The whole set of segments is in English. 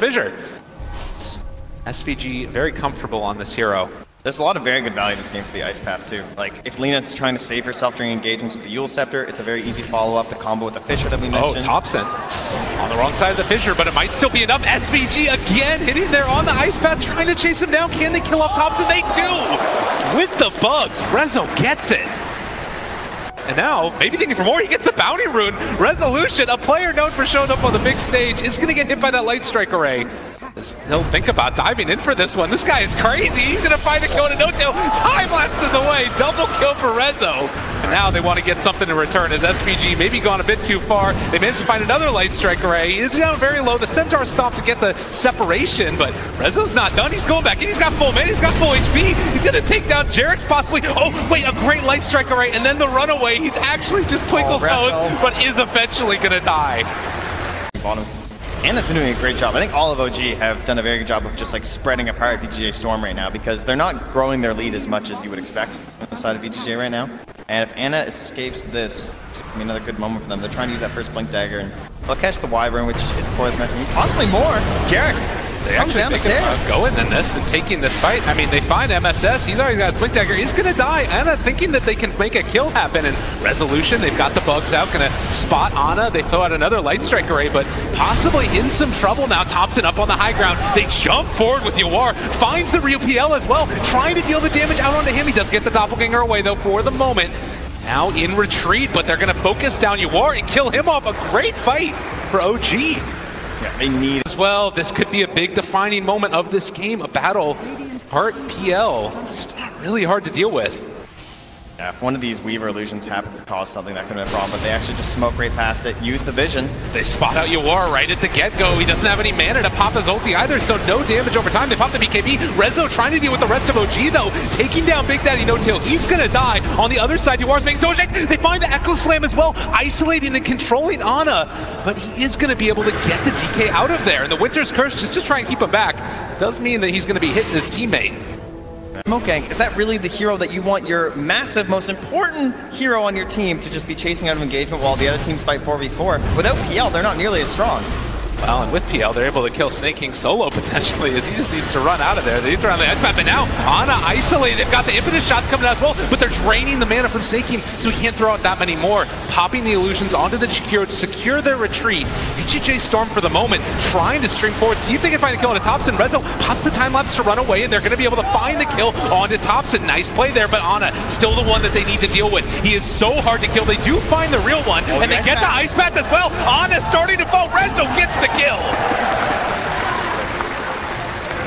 Fissure. SVG very comfortable on this hero. There's a lot of very good value in this game for the Ice Path too. Like, if Lena's trying to save herself during engagements with the Yule Scepter, it's a very easy follow-up, the combo with the Fissure that we mentioned. Oh, Thompson on the wrong side of the Fissure, but it might still be enough. SVG again hitting there on the Ice Path, trying to chase him down. Can they kill off Thompson? They do! With the bugs, Rezo gets it. And now, maybe thinking for more, he gets the bounty rune. Resolution, a player known for showing up on the big stage, is going to get hit by that Light Strike Array. He'll think about diving in for this one. This guy is crazy. He's going to find the kill in a no-tail. Time lapses away. Double kill for Rezo. And now they want to get something in return as SVG maybe gone a bit too far. They managed to find another Light Strike Array. He is down very low. The Centaur stopped to get the separation, but Rezo's not done. He's going back in. He's got full mana. He's got full HP. He's going to take down Jarek's possibly. Oh, wait, a great Light Strike Array. And then the runaway. He's actually just twinkle toes, but is eventually going to die. Bottom. Anna's been doing a great job. I think all of OG have done a very good job of just like spreading apart VGJ Storm right now because they're not growing their lead as much as you would expect on the side of VGJ right now. And if Anna escapes this, it's going to be another good moment for them. They're trying to use that first Blink Dagger and they'll catch the Wyvern, which is poised mechanism. Possibly more. Jarek's comes down the stairs. Going in this and taking this fight. I mean, they find MSS. He's already got his Blink Dagger. He's going to die. Anna thinking that they can make a kill happen. And Resolution, they've got the bugs out. Going to spot Anna. They throw out another Light Strike Array, but possibly in some trouble now. Thompson up on the high ground. They jump forward with Yawar. Finds the real PL as well. Trying to deal the damage out onto him. He does get the Doppelganger away, though, for the moment. Now in retreat, but they're going to focus down Yawar and kill him off. A great fight for OG. Yeah, they need it. As well, this could be a big defining moment of this game. A battle, part PL. It's really hard to deal with. Yeah, if one of these Weaver illusions happens to cause something, that could have been a problem, but they actually just smoke right past it, use the vision. They spot out Yawar right at the get-go. He doesn't have any mana to pop his ulti either, so no damage over time. They pop the BKB. Rezo trying to deal with the rest of OG, though. Taking down Big Daddy No-Tail. He's going to die. On the other side, Yawar's making so much. They find the Echo Slam as well, isolating and controlling Ana, but he is going to be able to get the DK out of there. And the Winter's Curse, just to try and keep him back, does mean that he's going to be hitting his teammate. Smokegang, is that really the hero that you want your massive, most important hero on your team to just be chasing out of engagement while the other teams fight 4v4? Without PL, they're not nearly as strong. Well, and with PL, they're able to kill Snake King solo potentially, as he just needs to run out of there. They need to run the X-Map, and now Ana isolated. They've got the impetus shots coming out as well, but they're draining the mana from Snake King, so he can't throw out that many more. Popping the illusions onto the Jakiro to secure their retreat. VGJ Storm for the moment, trying to string forward, see if they can find a kill onto Thompson. Rezo pops the time lapse to run away, and they're going to be able to find the kill onto Thompson. Nice play there, but Ana still the one that they need to deal with. He is so hard to kill. They do find the real one, and they get the Ice Path as well. Ana starting to fall. Rezo gets the kill.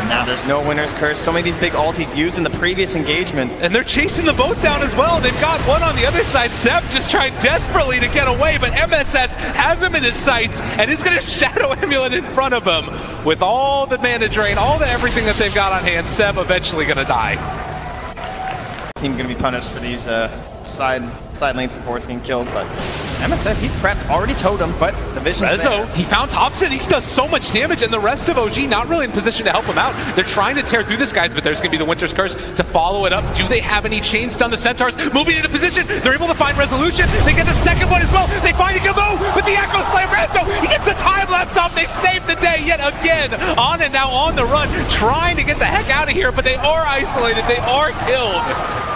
Now there's no Winter's Curse. So many of these big ultis used in the previous engagement. And they're chasing the boat down as well. They've got one on the other side. Seb just trying desperately to get away, but MSS has him in his sights and is going to Shadow Amulet in front of him. With all the mana drain, all the everything that they've got on hand, Seb eventually going to die. Team going to be punished for these side lane supports getting killed, but MSS, he's prepped, already totem, but the vision. Rezo, he found Thompson. He does so much damage, and the rest of OG not really in position to help him out. They're trying to tear through this, guys, but there's going to be the Winter's Curse to follow it up. Do they have any chains stun? The Centaurs moving into position. They're able to find Resolution. They get the second one as well. They find Gabo with the Echo Slam. Rezo, he gets the time lapse off. They save the day yet again. On and now on the run, trying to get the heck out of here, but they are isolated. They are killed.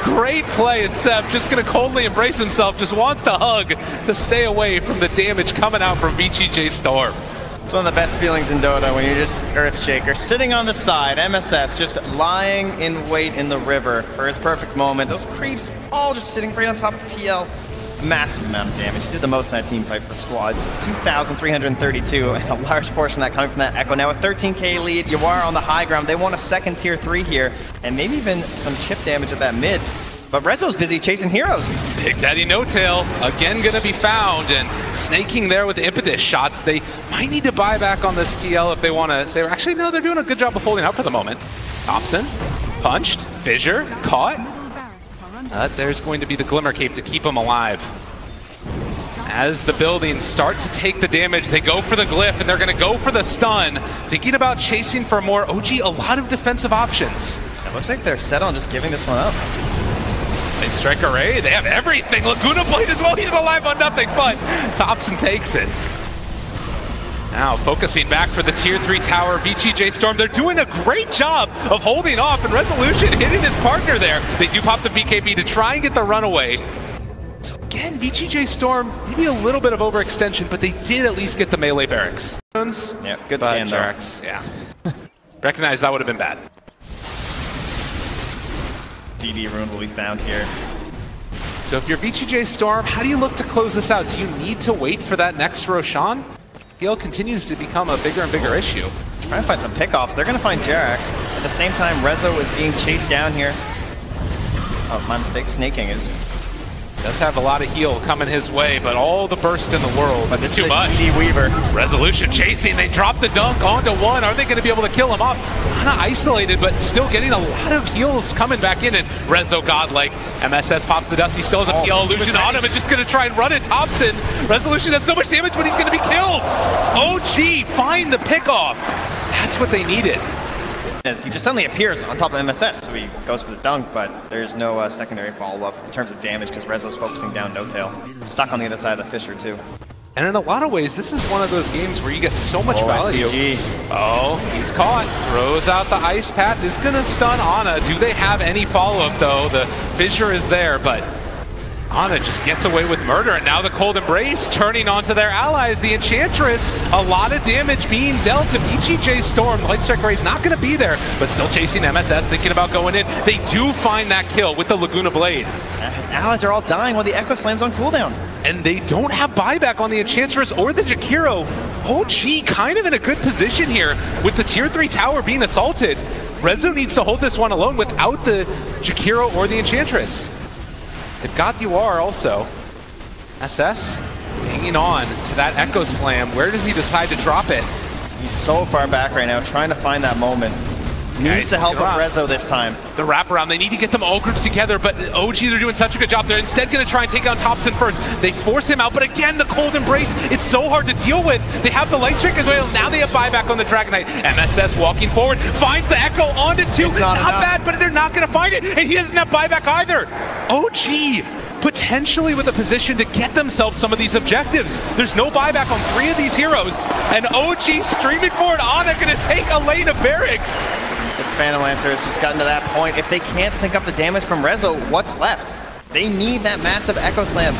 Great play, and Seb just going to coldly embrace himself, just wants to hug to stay away from the damage coming out from VGJ Storm. It's one of the best feelings in Dota when you're just Earthshaker, sitting on the side, MSS just lying in wait in the river for his perfect moment. Those creeps all just sitting right on top of PL. Massive amount of damage. He did the most in that team fight for the squad. 2,332, and a large portion of that coming from that Echo. Now a 13k lead, Yawar on the high ground. They want a second tier 3 here, and maybe even some chip damage at that mid. But Rezo's busy chasing heroes. Big Daddy No-Tail, again gonna be found, and snaking there with the impetus shots. They might need to buy back on this PL if they want to say, actually, no, they're doing a good job of holding out for the moment. Thompson, punched, Fissure, caught. There's going to be the Glimmer Cape to keep him alive. As the buildings start to take the damage, they go for the glyph, and they're gonna go for the stun. Thinking about chasing for more. OG, a lot of defensive options. It looks like they're set on just giving this one up. Light Strike Array, they have everything. Laguna Blade as well, he's alive on nothing, but Thompson takes it. Now focusing back for the tier 3 tower, VGJ Storm. They're doing a great job of holding off, and Resolution hitting his partner there. They do pop the BKB to try and get the runaway. So again, VGJ Storm, maybe a little bit of overextension, but they did at least get the melee barracks. Yeah, good scan though. Yeah. Recognize that would have been bad. DD rune will be found here. So if you're VGJ Storm, how do you look to close this out? Do you need to wait for that next Roshan? Heal continues to become a bigger and bigger issue. Trying to find some pickoffs. They're going to find Jerax. At the same time, Rezo is being chased down here. Oh, my mistake. Snaking is. Does have a lot of heal coming his way, but all the burst in the world, but it's too much. Weaver. Resolution chasing, they drop the dunk onto one. Are they going to be able to kill him off? Kind of isolated, but still getting a lot of heals coming back in, and Rezo godlike. MSS pops the dust, he still has a PL illusion on him and just going to try and run it. Thompson, Resolution has so much damage, but he's going to be killed. OG, find the pickoff. That's what they needed. As he just suddenly appears on top of MSS, so he goes for the dunk, but there's no secondary follow-up in terms of damage because Rezo's focusing down No Tail. Stuck on the other side of the Fissure too. And in a lot of ways, this is one of those games where you get so much value. SVG. Oh, he's caught. Throws out the ice path. Is going to stun Ana. Do they have any follow-up though? The Fissure is there, but Ana just gets away with murder, and now the Cold Embrace turning onto their allies. The Enchantress, a lot of damage being dealt to VGJ Storm. Light Strike Ray's not going to be there, but still chasing MSS, thinking about going in. They do find that kill with the Laguna Blade. His allies are all dying while the Echo Slam's on cooldown. And they don't have buyback on the Enchantress or the Jakiro. OG kind of in a good position here with the tier 3 tower being assaulted. Rezo needs to hold this one alone without the Jakiro or the Enchantress. They've got the UR also. SS hanging on to that Echo Slam. Where does he decide to drop it? He's so far back right now, trying to find that moment. Needs the help of Rezo this time. The wraparound, they need to get them all grouped together, but OG, they're doing such a good job. They're instead going to try and take out Thompson first. They force him out, but again, the Cold Embrace, it's so hard to deal with. They have the Light Strike as well. Now they have buyback on the Dragon Knight. MSS walking forward, finds the Echo onto two. It's not bad, but they're not going to find it, and he doesn't have buyback either. OG potentially with a position to get themselves some of these objectives. There's no buyback on 3 of these heroes, and OG streaming forward on, they're going to take a lane of barracks. This Phantom Lancer has just gotten to that point. If they can't sync up the damage from Rezo, what's left? They need that massive Echo Slam.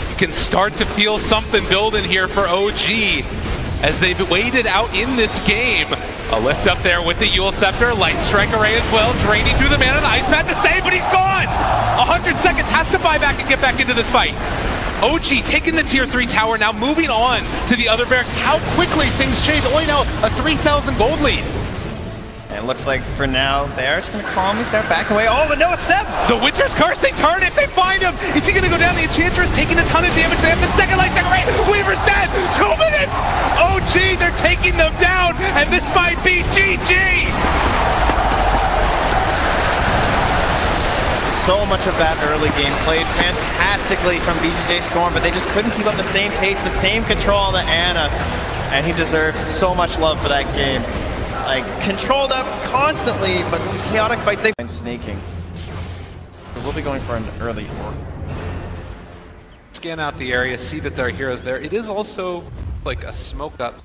You can start to feel something building here for OG as they've waited out in this game. A lift up there with the Yule Scepter, Light Strike Array as well, draining through the man of the Ice Path to save, but he's gone! 100 seconds, has to buy back and get back into this fight. OG taking the tier 3 tower, now moving on to the other barracks. How quickly things change. Only now a 3,000 gold lead. And it looks like for now, they are just going to calmly start backing away. Oh, but no, it's Seb! The Winter's Curse, they turn it, they find him! Is he going to go down? The Enchantress taking a ton of damage. They have the second Light Strike Array. Weaver's dead! 2 minutes! OG, they're taking them down, and this might be GG! So much of that early game played fantastically from VGJ Storm, but they just couldn't keep up the same pace, the same control on the Ana, and he deserves so much love for that game. Like, controlled up constantly, but those chaotic fights they've been snaking. So we'll be going for an early fork. Scan out the area, see that there are heroes there. It is also like a smoke up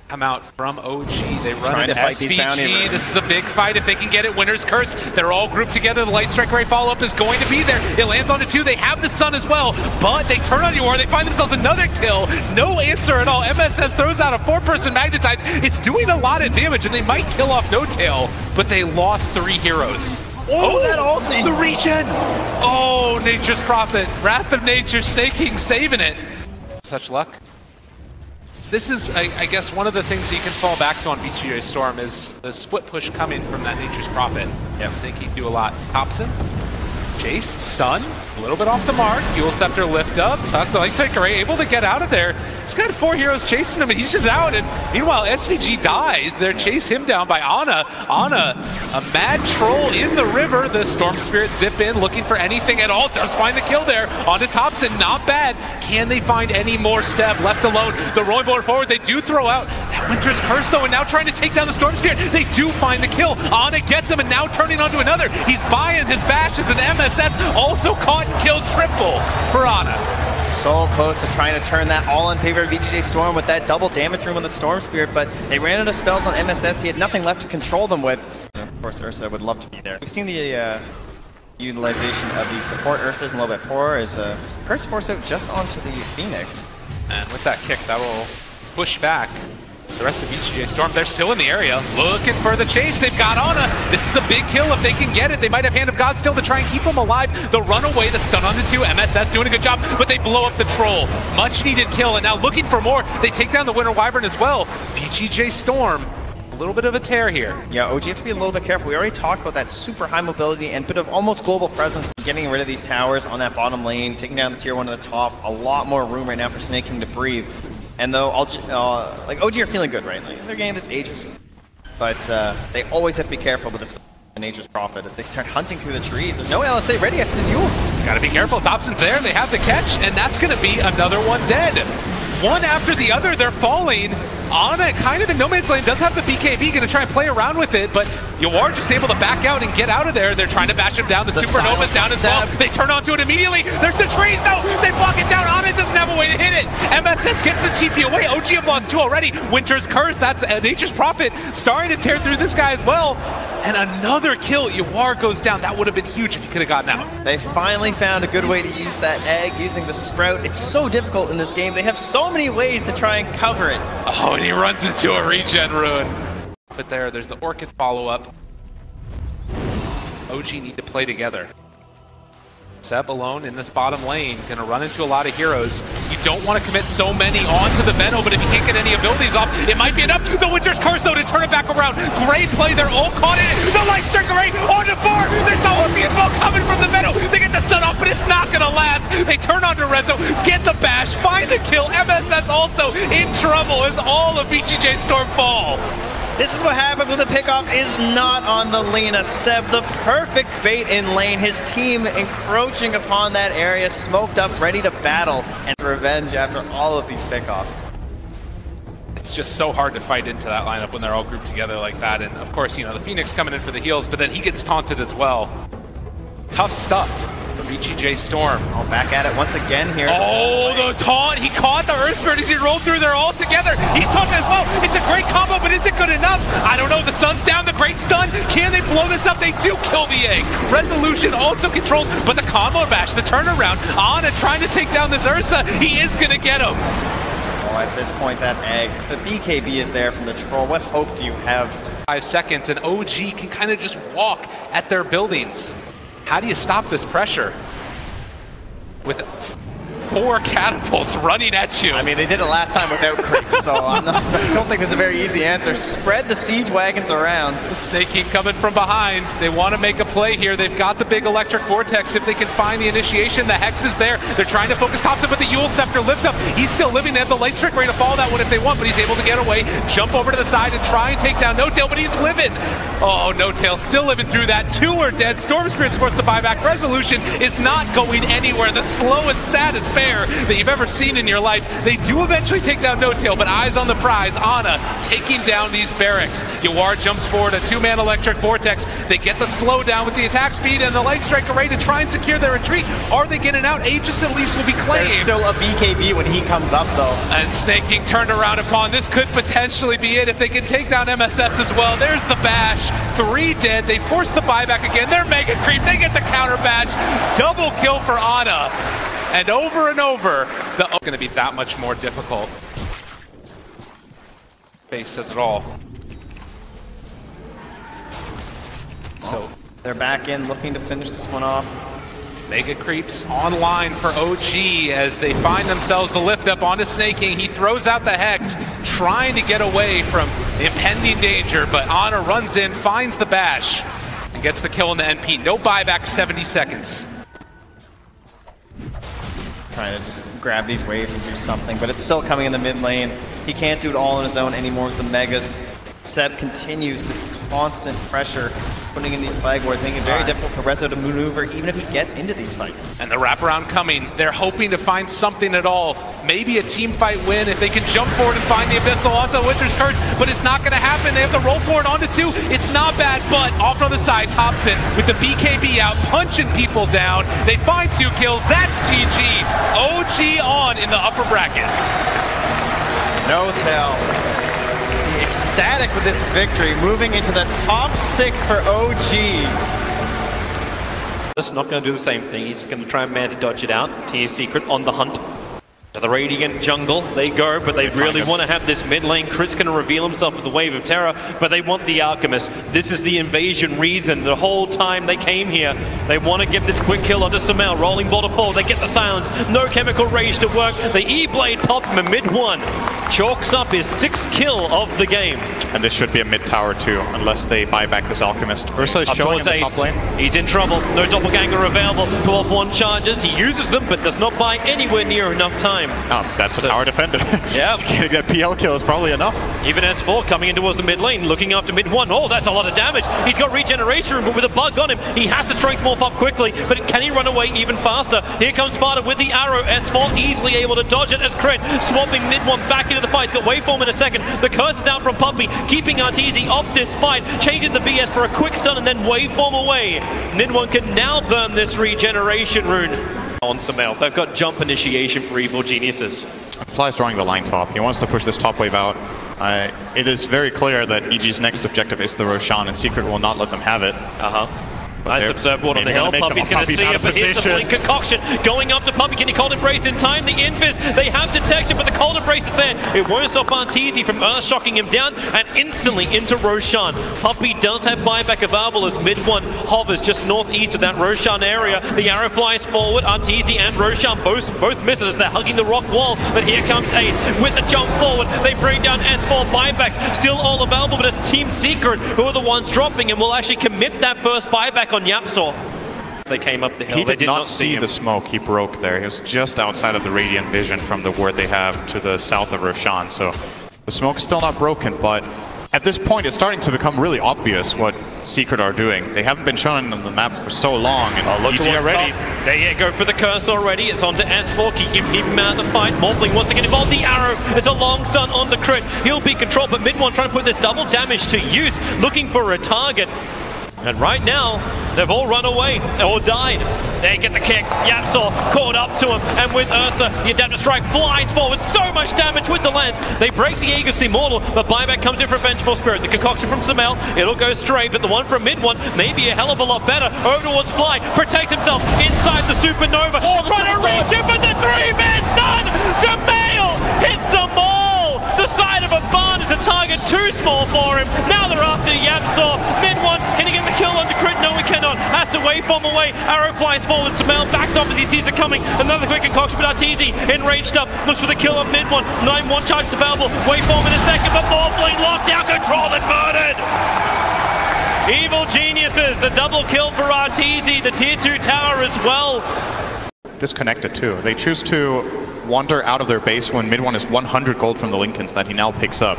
come out from OG. They run into SVG. This is a big fight if they can get it. Winter's Curse. They're all grouped together. The Light Strike Ray follow-up is going to be there. It lands onto 2. They have the Sun as well, but they turn on UR. They find themselves another kill. No answer at all. MSS throws out a 4-person Magnetize. It's doing a lot of damage, and they might kill off No Tail, but they lost 3 heroes. Oh, that ulti! The regen! Oh, Nature's Prophet. Wrath of Nature, staking, saving it. Such luck. This is, I guess, one of the things that you can fall back to on VGJ Storm is the split push coming from that Nature's Prophet. Yeah, Sinky do a lot. Thompson, Jace, stun, a little bit off the mark. Yule Scepter lift up. That's the Light Strike Array, able to get out of there. He's got 4 heroes chasing him, and he's just out. And meanwhile, SVG dies. They chase him down by Ana. Ana, a mad troll in the river. The Storm Spirit zip in, looking for anything at all. Does find the kill there. Onto Thompson, not bad. Can they find any more? Seb left alone. The rolling board forward, they do throw out that Winter's Curse though, and now trying to take down the Storm Spirit. They do find the kill. Ana gets him, and now turning onto another. He's buying his bashes, and MSS also caught and killed triple for Ana. so close to trying to turn that all in favor of VGJ Storm with that double damage room on the Storm Spirit, but they ran out of spells on MSS. He had nothing left to control them with. And of course, Ursa would love to be there. We've seen the utilization of the support Ursa's a little bit poor as Curse Force out just onto the Phoenix. And with that kick, that will push back the rest of VGJ Storm. They're still in the area, looking for the chase. They've got Ana. This is a big kill if they can get it. They might have Hand of God still to try and keep them alive. The runaway, the stun on the 2. MSS doing a good job, but they blow up the troll. Much needed kill, and now looking for more. They take down the Winter Wyvern as well. VGJ Storm, a little bit of a tear here. Yeah, OG have to be a little bit careful. We already talked about that super high mobility and bit of almost global presence, getting rid of these towers on that bottom lane, taking down the tier 1 at the top. A lot more room right now for Snake King to breathe. And though like OG are feeling good, right? Like, their game is Aegis, but they always have to be careful with this Nature's Prophet as they start hunting through the trees. There's no LSA ready after this Yules. Gotta be careful. Dobson's there. They have the catch, and that's gonna be another one dead. One after the other, they're falling. Ana, kind of in no man's lane, does have the BKB, gonna try and play around with it, but Yawar just able to back out and get out of there. They're trying to bash him down. The Supernova's down as well. They turn onto it immediately. There's the trees, no! They block it down. Ana doesn't have a way to hit it. MSS gets the TP away. OG have lost 2 already. Winter's Curse, that's Nature's Prophet, starting to tear through this guy as well. And another kill. Yawar goes down. That would have been huge if he could have gotten out. They finally found a good way to use that egg using the Sprout. It's so difficult in this game. They have so many ways to try and cover it. Oh, and he runs into a regen rune. But there's the Orchid follow-up. OG need to play together. Seb alone in this bottom lane, gonna run into a lot of heroes. You don't want to commit so many onto the Venom, but if you can't get any abilities off, it might be enough. The Winter's Curse, though, to turn it back around. Great play, they're all caught in it. The Light Striker Ray onto 4. There's no Orpheus Ball coming from the Venom. They get the stun off, but it's not gonna last. They turn onto Rezo, get the bash, find the kill. MSS also in trouble as all of VGJ Storm fall. This is what happens when the pickoff is not on the Lina. Seb, the perfect bait in lane. His team encroaching upon that area, smoked up, ready to battle and revenge after all of these pickoffs. It's just so hard to fight into that lineup when they're all grouped together like that. And of course, you know, the Phoenix coming in for the heals, but then he gets taunted as well. Tough stuff for VGJ Storm. Oh, back at it once again here. Oh, the taunt! He caught the Earth Spirit as he rolled through there all together. He's taunted as well. It's a great combo, but is it good enough? I don't know. The sun's down. The great stun. Can they blow this up? They do kill the egg. Resolution also controlled, but the combo bash, the turnaround. Ana trying to take down this Ursa. He is going to get him. Oh, at this point, that egg. The BKB is there from the troll. What hope do you have? 5 seconds, and OG can kind of just walk at their buildings. How do you stop this pressure? With 4 catapults running at you. I mean, they did it last time without creep, so I don't think there's a very easy answer. Spread the siege wagons around. The Snake King coming from behind. They want to make a play here. They've got the big electric vortex. If they can find the initiation, the Hex is there. They're trying to focus Thompson with the Yule Scepter lift up. He's still living. They have the Light Strike ready to follow that one if they want, but he's able to get away, jump over to the side and try and take down No-Tail, but he's living. Oh, No-Tail still living through that. 2 are dead. Storm Spirit's forced to buy back. Resolution is not going anywhere. The slowest, saddest bear that you've ever seen in your life. They do eventually take down No-Tail, but eyes on the prize. Ana taking down these barracks. Yawar jumps forward, a 2-man electric vortex. They get the slowdown with the attack speed and the Light Strike array to try and secure their retreat. Are they getting out? Aegis at least will be claimed. There's still a BKB when he comes up, though. And Snake King turned around upon. This could potentially be it if they can take down MSS as well. There's the bash. 3 dead. They force the buyback again. They're mega creep. They get the counter bash. Double kill for Ana. And over, the going to be that much more difficult. Base says it all. So they're back in, looking to finish this one off. Mega creeps online for OG as they find themselves the lift up onto Snake King. He throws out the Hex, trying to get away from the impending danger, but Ana runs in, finds the bash, and gets the kill in the NP. No buyback, 70 seconds. Trying to just grab these waves and do something, but it's still coming in the mid lane. He can't do it all on his own anymore with the Megas. Seb continues this constant pressure, putting in these flag wars, making it very difficult for Rezo to maneuver, even if he gets into these fights. And the wraparound coming. They're hoping to find something at all. Maybe a team fight win if they can jump forward and find the Abyssal onto Winter's Curse, but it's not going to happen. They have to roll forward onto 2. It's not bad, but off on the side, Thompson with the BKB out, punching people down. They find 2 kills. That's GG. OG on in the upper bracket. No tell. Ecstatic with this victory, moving into the top 6 for OG. This is not going to do the same thing. He's going to try and manage to dodge it out. Team Secret on the hunt. To the Radiant jungle, they go, but they really want to have this mid lane. Crit's going to reveal himself with the Wave of Terror, but they want the Alchemist. This is the invasion reason. The whole time they came here, they want to get this quick kill onto Samel. Rolling ball to fall, they get the silence. No chemical rage to work. The E-Blade pop him in mid 1. Chalks up his 6th kill of the game. And this should be a mid tower too, unless they buy back this Alchemist. Ursa is showing in the top lane. He's in trouble. No doppelganger available. 12-1 charges. He uses them, but does not buy anywhere near enough time. Oh, that's a tower defender. Yeah. Getting that PL kill is probably enough. Even S4 coming in towards the mid lane, looking after mid 1. Oh, that's a lot of damage. He's got regeneration room, but with a bug on him, he has to strength morph up quickly, but can he run away even faster? Here comes Sparta with the arrow. S4 easily able to dodge it as Crit, swapping mid 1 back into the fight. He's got waveform in a second. The curse is down from Puppey, keeping Arteezy off this fight, changing the BS for a quick stun and then waveform away. Mid 1 can now burn this regeneration rune on Samel. They've got jump initiation for Evil Geniuses. Fly's drawing the line top. He wants to push this top wave out. It is very clear that EG's next objective is the Roshan, and Secret will not let them have it. Nice observed ward on the hill. Puppey's going to see it, but here's the blink concoction going up to Puppey. Can he cold embrace in time? The invis, they have detection, but the cold embrace is there. It won't stop Arteezy from Earth shocking him down and instantly into Roshan. Puppey does have buyback available as mid 1 hovers just northeast of that Roshan area. The arrow flies forward. Arteezy and Roshan both miss it as they're hugging the rock wall. But here comes Ace with the jump forward. They bring down S4 buybacks, still all available, but it's Team Secret who are the ones dropping and will actually commit that first buyback on Yapsor. They came up the hill. He did not see the smoke. He broke there. He was just outside of the radiant vision from the ward they have to the south of Roshan. So the smoke's still not broken, but at this point it's starting to become really obvious what Secret are doing. They haven't been shown on the map for so long, and look already. They go for the curse already. It's onto S4. Keep him out of the fight. Morphling wants to get involved. The arrow. It's a long stun on the Crit. He'll be controlled, but mid 1 trying to put this double damage to use, looking for a target. And right now, they've all run away or died. They get the kick. Yapsor caught up to him, and with Ursa, the adaptive strike flies forward. So much damage with the lance. They break the Aegis Immortal, but buyback comes in for Vengeful Spirit. The concoction from Samel, it'll go straight, but the one from mid 1 may be a hell of a lot better. Over towards Fly, protects himself inside the Supernova. Trying to reach it, but the 3-man stun! Samel hits them all! The side of a barn is a target too small for him. Now they're after Yapsor. Mid 1, can he get the kill onto Crit? No, he cannot. Has to waveform away. Arrow flies forward. Samel backs off as he sees it coming. Another quick concoction, but Arteezy enraged up. Looks for the kill on mid 1. 9-1 charges available. Waveform in a second, but Morphling locked down, control and murdered. Evil Geniuses, the double kill for Arteezy. The tier 2 tower as well. Disconnected too. They choose to wander out of their base when mid 1 is 100 gold from the Lincolns that he now picks up.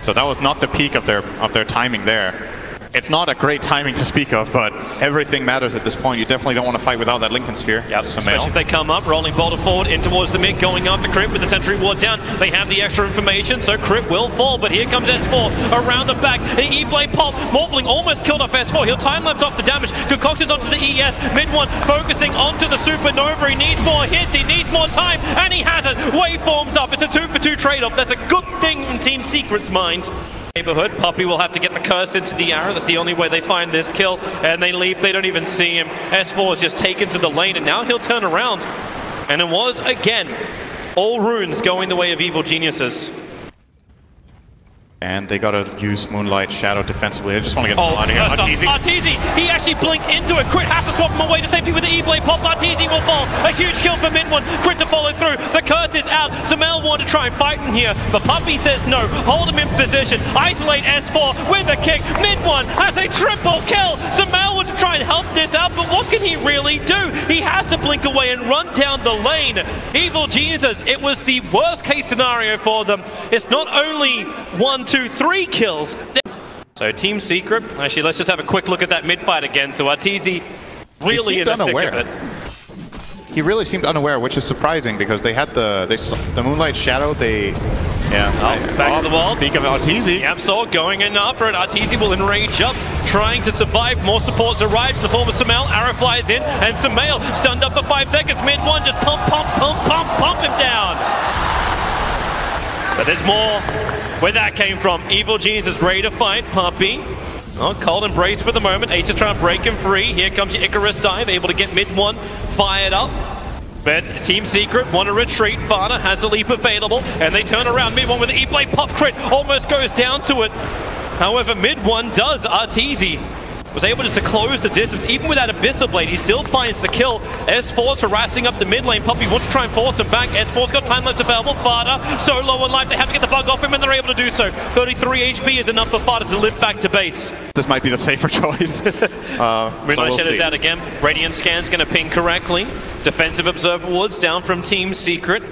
So that was not the peak of their timing there. It's not a great timing to speak of, but everything matters at this point. You definitely don't want to fight without that Lincoln Sphere. Yep, especially if they come up, rolling boulder forward in towards the mid, going after Crit with the sentry ward down. They have the extra information, so Crit will fall, but here comes S4 around the back. The E-Blade pop. Morphling almost killed off S4. He'll time-lapse off the damage. Concoctions onto the ES. Mid 1 focusing onto the Supernova. He needs more hits, he needs more time, and he has it. Waveforms up. It's a 2-for-2 trade-off. That's a good thing in Team Secret's mind. Neighborhood. Puppey will have to get the curse into the arrow. That's the only way they find this kill. And they leap. They don't even see him. S4 is just taken to the lane, and now he'll turn around. And it was, again, all runes going the way of Evil Geniuses. And they gotta use Moonlight Shadow defensively. They just want to get them out of here. Arteezy, he actually blinked into it. Crit has to swap him away to safety with the E-Blade pop. Arteezy will fall. A huge kill for mid 1. Crit to follow through. The curse is out. Samel wanted to try and fight in here, but Puppey says no. Hold him in position. Isolate S4 with a kick. Mid 1 has a triple kill. Samel wants to try and help this out, but what can he really do? He has to blink away and run down the lane. Evil Geniuses, it was the worst case scenario for them. It's not only 1, 2, 3 kills. So Team Secret, actually let's just have a quick look at that mid fight again. So Arteezy really in the thick of it. He really seemed unaware, which is surprising because they had the Moonlight Shadow. Back to the wall. Speak of Arteezy. YapzOr going in after it. Arteezy will enrage up, trying to survive. More supports arrive in the form of Sumail. Arrow flies in, and Sumail stunned up for 5 seconds. Mid one just pump him down. But there's more where that came from. Evil Genius is ready to fight. Puppey. Oh, cold embrace for the moment. Ace is trying to break him free. Here comes the Icarus dive, able to get mid one fired up. But Team Secret want to retreat. Fana has a leap available, and they turn around. Mid one with the E-Blade pop crit, almost goes down to it. However, mid one does. Arteezy was able just to close the distance. Even without Abyssal Blade, he still finds the kill. S4's harassing up the mid lane. Puppey wants to try and force him back. S4's got time lapse available. Fada, so low on life, they have to get the bug off him, and they're able to do so. 33 HP is enough for Fada to live back to base. This might be the safer choice. Moonlight Shadow's out again. Radiant Scan's going to ping correctly. Defensive Observer Woods down from Team Secret.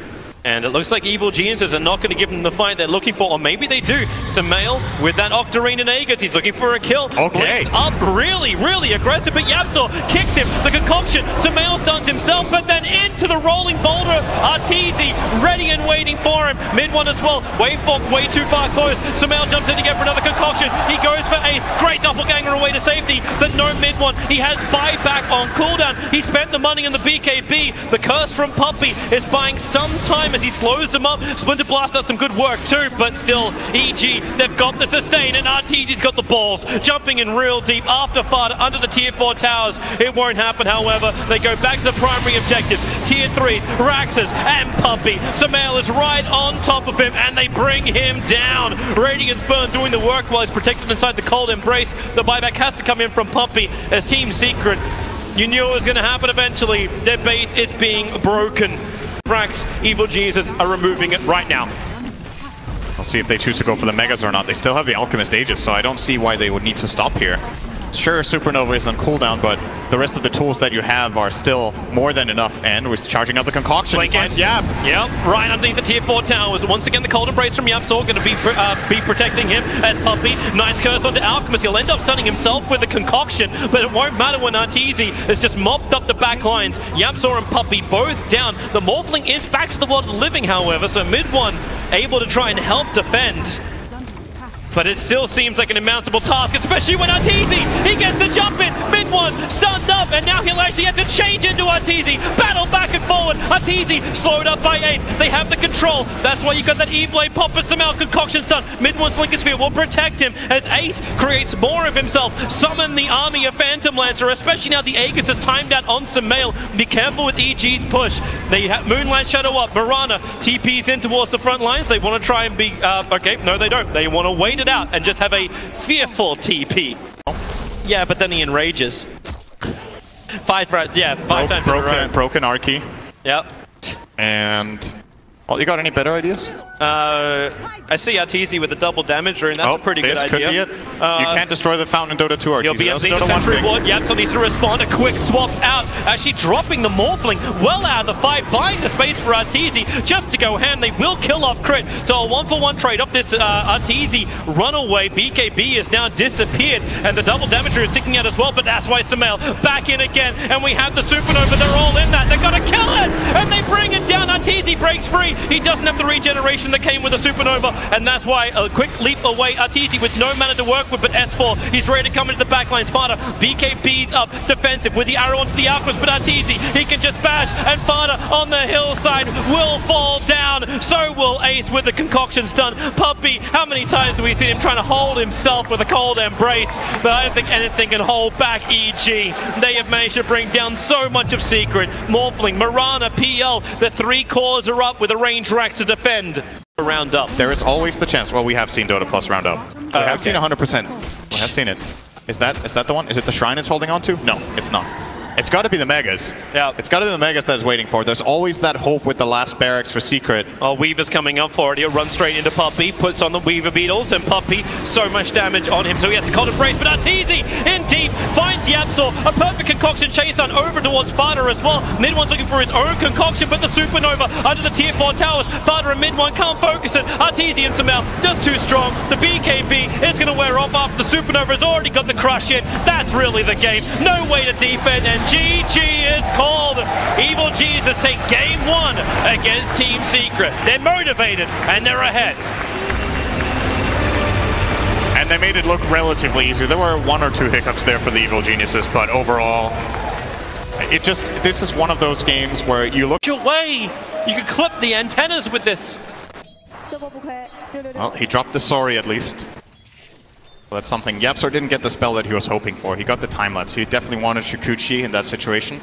And it looks like Evil Geniuses are not going to give them the fight they're looking for, or maybe they do. Sumail with that Octarine and Aegis, he's looking for a kill. Okay. Blitz up really aggressive, but YapzOr kicks him. The concoction, Sumail stuns himself, but then into the rolling boulder. Arteezy ready and waiting for him. Mid one as well. Waveform way too far close. Sumail jumps in again for another concoction. He goes for Ace. Great doppelganger away to safety, but no mid one. He has buyback on cooldown. He spent the money on the BKB. The curse from Puppey is buying some time as he slows them up. Splinter Blast does some good work too, but still, EG, they've got the sustain, and Arteezy's got the balls. Jumping in real deep after Fada under the tier 4 towers. It won't happen, however. They go back to the primary objectives. Tier 3s, Raxus, and Puppey. Sumail is right on top of him, and they bring him down. Radiant Burn doing the work while he's protected inside the cold embrace. The buyback has to come in from Puppey as Team Secret. You knew it was going to happen eventually. Their bait is being broken. Frax, Evil Geniuses are removing it right now. We'll see if they choose to go for the Megas or not. They still have the Alchemist Aegis, so I don't see why they would need to stop here. Sure, Supernova is on cooldown, but the rest of the tools that you have are still more than enough. And we're charging up the concoction. Yep, right underneath the tier 4 towers. Once again, the cold embrace from YapzOr going to be protecting him as Puppey. Nice curse onto Alchemist. He'll end up stunning himself with the concoction, but it won't matter when Arteezy has just mopped up the back lines. YapzOr and Puppey both down. The Morphling is back to the world of the living, however, so mid one able to try and help defend. But it still seems like an insurmountable task, especially when Arteezy, he gets the jump in, mid one, stunned up, and now he'll actually have to change into Arteezy. Battle back and forward. Arteezy slowed up by Ace. They have the control. That's why you got that E-Blade pop for Sumail concoction stun. Mid one's Lincoln Sphere will protect him as Ace creates more of himself. Summon the army of Phantom Lancer, especially now the Aegis is timed out on Sumail. Be careful with EG's push. They have Moonlight Shadow up. Mirana TP's in towards the front lines. They want to try and be, okay, no they don't. They want to wait it out and just have a fearful TP. Yeah, but then he enrages. Five times in a row. Broken Archie. Yep. And, well, you got any better ideas? I see Arteezy with the double damage rune. That's a pretty good idea. Could be it. You can't destroy the Fountain in Dota 2, Arteezy. You'll be able to see the Century Ward. YapzOr needs to respond. A quick swap out. Actually dropping the Morphling well out of the fight, buying the space for Arteezy just to go hand. They will kill off crit. So a 1-for-1 trade off this Arteezy runaway. BKB has now disappeared, and the double damage rune is sticking out as well, but that's why Sumail back in again, and we have the Supernova. They're all in that. They've got to kill it, and they bring it down. Arteezy breaks free. He doesn't have the regeneration that came with the Supernova, and that's why a quick leap away. Arteezy with no mana to work with, but S4, he's ready to come into the backline. Fada, BKB's up, defensive with the arrow onto the Alchemist, but Arteezy, he can just bash, and Fada on the hillside will fall down. So will Ace with the concoction stun. Puppey, how many times have we seen him trying to hold himself with a cold embrace? But I don't think anything can hold back EG. They have managed to bring down so much of Secret. Morphling, Mirana, PL, the 3 cores are up with a range rack to defend. Round up. There is always the chance. Well, we have seen Dota Plus round up. We have seen 100%. We have seen it. Is that the one? Is it the Shrine it's holding on to? No, it's not. It's got to be the Megas. Yeah. It's got to be the Megas that is waiting for it. There's always that hope with the last barracks for Secret. Oh, Weaver's coming up for it. He'll run straight into Puppey, puts on the Weaver Beetles, and Puppey, so much damage on him, so he has to call it brace. But Arteezy in deep finds Yapzor. A perfect concoction chase on over towards Sparta as well. Mid one's looking for his own concoction, but the Supernova under the tier 4 towers. Sparta and Mid one can't focus it. Arteezy and Samel just too strong. The BKB is going to wear off after the Supernova has already got the crush in. That's really the game. No way to defend, and GG is called. Evil Jesus take game 1 against Team Secret. They're motivated and they're ahead. And they made it look relatively easy. There were 1 or 2 hiccups there for the Evil Geniuses, but overall, this is one of those games where you look Your way. You can clip the antennas with this. Well, he dropped the sorry at least. Well, that's something. Yapzor didn't get the spell that he was hoping for. He got the time lapse. He definitely wanted Shukuchi in that situation.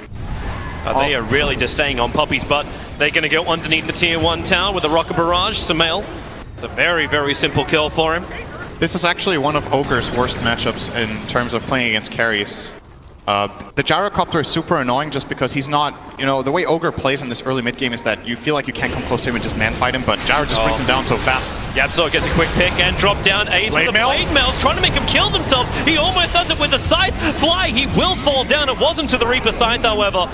They are really just staying on Puppey's butt. They're going to go underneath the tier 1 tower with a rocket barrage. Samel. It's a very, very simple kill for him. This is actually one of Ogre's worst matchups in terms of playing against carries. The Gyrocopter is super annoying just because he's not, the way Ogre plays in this early mid game is that you feel like you can't come close to him and just man fight him, but Gyro just brings him down so fast. Yapzor gets a quick pick and drop down. Ace with the Blade Mails, trying to make him kill themselves. He almost does it with the Scythe Fly. He will fall down. It wasn't to the Reaper Scythe, however.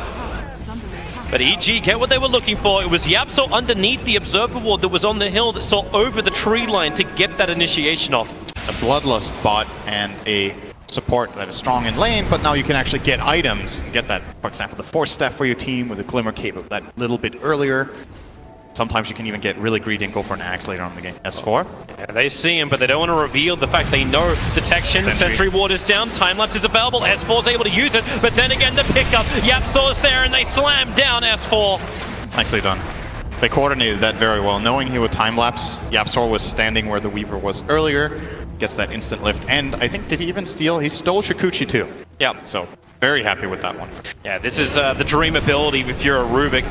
But EG get what they were looking for. It was Yapzor underneath the Observer Ward that was on the hill that saw over the tree line to get that initiation off. A Bloodlust bot and a support that is strong in lane, but now you can actually get items and get that, for example, the Force Staff for your team with a Glimmer Cape that little bit earlier. Sometimes you can even get really greedy and go for an axe later on in the game. S4. Yeah, they see him, but they don't want to reveal the fact they know detection. Sentry Ward is down. Time lapse is available. S4's able to use it, but then again the pickup. Yapzor's there and they slam down S4. Nicely done. They coordinated that very well. Knowing he would time lapse, Yapzor was standing where the Weaver was earlier. Gets that instant lift, and I think, did he even steal? He stole Shukuchi too. Yeah. So, very happy with that one. Yeah, this is the dream ability if you're a Rubik.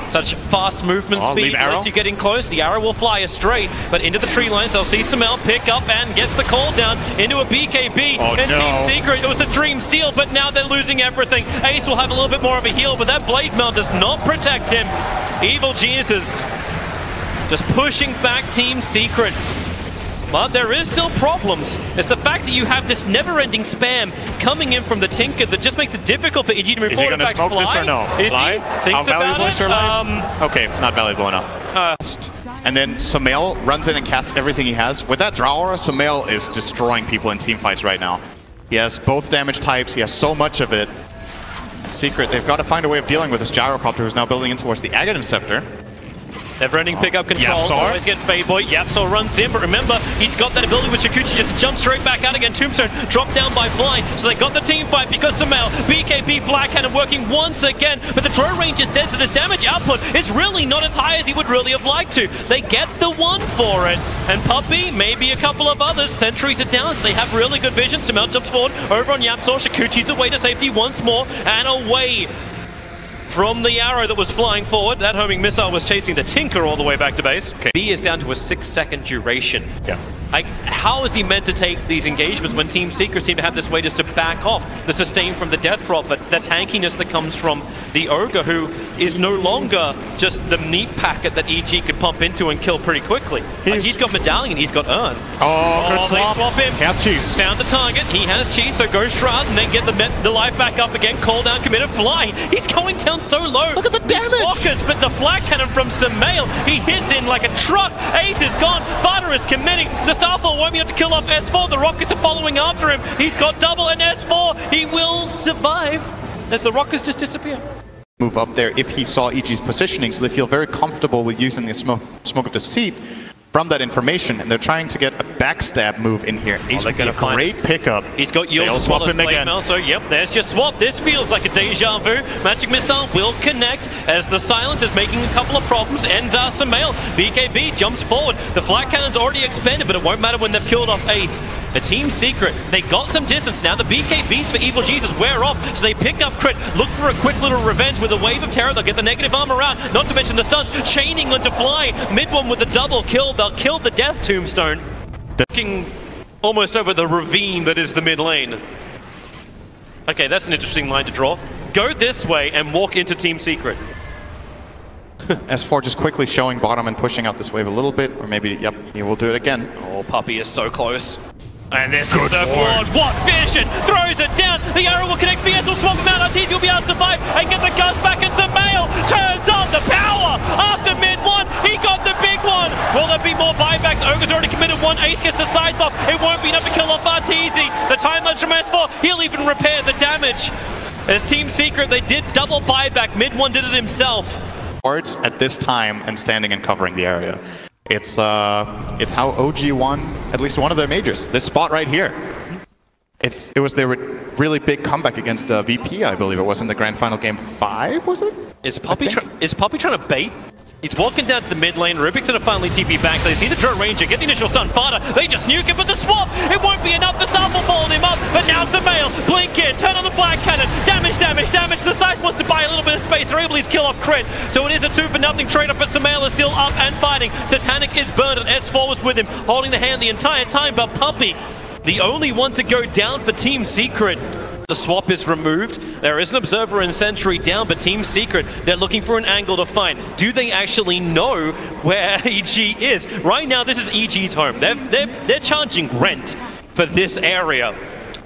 Such fast movement speed lets you get in close. The arrow will fly astray, but into the tree lines, they'll see Samel pick up and gets the call down into a BKB. Oh, and no. Team Secret, it was the dream steal, but now they're losing everything. Ace will have a little bit more of a heal, but that Blade Mail does not protect him. Evil Geniuses just pushing back Team Secret. But there is still problems. It's the fact that you have this never-ending spam coming in from the Tinker that just makes it difficult for EG to move forward. Is he going to smoke this or no? Fly? Thinks about it. Okay, not valuable enough. And then Samel runs in and casts everything he has. With that draw aura, Samel is destroying people in teamfights right now. He has both damage types. He has so much of it. And Secret, they've got to find a way of dealing with this Gyrocopter who's now building in towards the Aghanim Scepter. Never-ending pickup control, always get Fade Boy. Yapzor runs in, but remember, he's got that ability with Shukuchi just to jump straight back out again. Tombstone dropped down by Fly, so they got the team fight because Samel, BKB, Black Cannon working once again, but the throw range is dead, so this damage output is really not as high as he would really have liked to. They get the one for it, and Puppey, maybe a couple of others, sentries are down, so they have really good vision. Samel jumps forward over on Yapzor, Shukuchi's away to safety once more, and away from the arrow that was flying forward. That homing missile was chasing the Tinker all the way back to base. Okay. B is down to a 6-second duration. Yeah. Like, how is he meant to take these engagements when Team Secret seem to have this way just to back off the sustain from the Death Prophet, the tankiness that comes from the Ogre, who is no longer just the meat packet that EG could pump into and kill pretty quickly. He's got Medallion, he's got Urn. Oh, good swap. They swap him. He has cheese. Found the target, he has cheese, so go Shroud and then get the life back up again. Call down, committed, Fly. He's going down so low. Look at the damage. Walkers, but the flag cannon from Samel, he hits in like a truck. Ace is gone. Fada is committing. The Starfall won't be able to kill off S4. The Rockets are following after him. He's got double, and S4, he will survive as the Rockets just disappear. Move up there if he saw EG's positioning, so they feel very comfortable with using the smoke of deceit from that information, and they're trying to get a backstab move in here. Ace would be a great pickup. He's got yours as well as Blade Mail, so yep, there's your swap. This feels like a deja vu. Magic Missile will connect as the silence is making a couple of problems, and Samel, BKB jumps forward. The Flat Cannon's already expanded, but it won't matter when they've killed off Ace. The Team Secret, they got some distance now. The BKBs for Evil Jesus wear off, so they pick up crit, look for a quick little revenge with a wave of terror. They'll get the negative armor out, not to mention the stuns, chaining onto Fly. Mid one with the double kill. They'll kill the Death Tombstone. Looking almost over the ravine that is the mid lane. Okay, that's an interesting line to draw. go this way and walk into Team Secret. S4 just quickly showing bottom and pushing out this wave a little bit, or maybe, yep, he will do it again. Oh, Puppey is so close. And this is a board. What vision! Throws it down. The arrow will connect. VS will swap him out. Arteezy will be able to survive and get the Gus back. And Samael turns on the power. After mid one, he got the big one. Will there be more buybacks? Ogre's already committed one. Ace gets the side buff. It won't be enough to kill off Arteezy. The time lapse from S4. He'll even repair the damage. As Team Secret, they did double buyback. Mid one did it himself. At this time and standing and covering the area. It's how OG won at least one of their majors. This spot right here. It was their really big comeback against VP, I believe it was in the grand final game 5, was it? Is Puppey trying to bait? He's walking down to the mid lane. Rubik's gonna finally TP back, so they see the Drow Ranger get the initial stun. Fada, they just nuke him, but the swap, it won't be enough. The staff will fold him up, but now Samael, blink in, turn on the black cannon, damage. The side wants to buy a little bit of space. They're able to kill off crit, so it is a 2-for-0 trade-off, but Samael is still up and fighting. Satanic is burned, and S4 was with him, holding the hand the entire time, but Puppey, the only one to go down for Team Secret. The swap is removed. There is an Observer and Sentry down, but Team Secret, they're looking for an angle to find. Do they actually know where EG is? Right now, this is EG's home. They're charging rent for this area.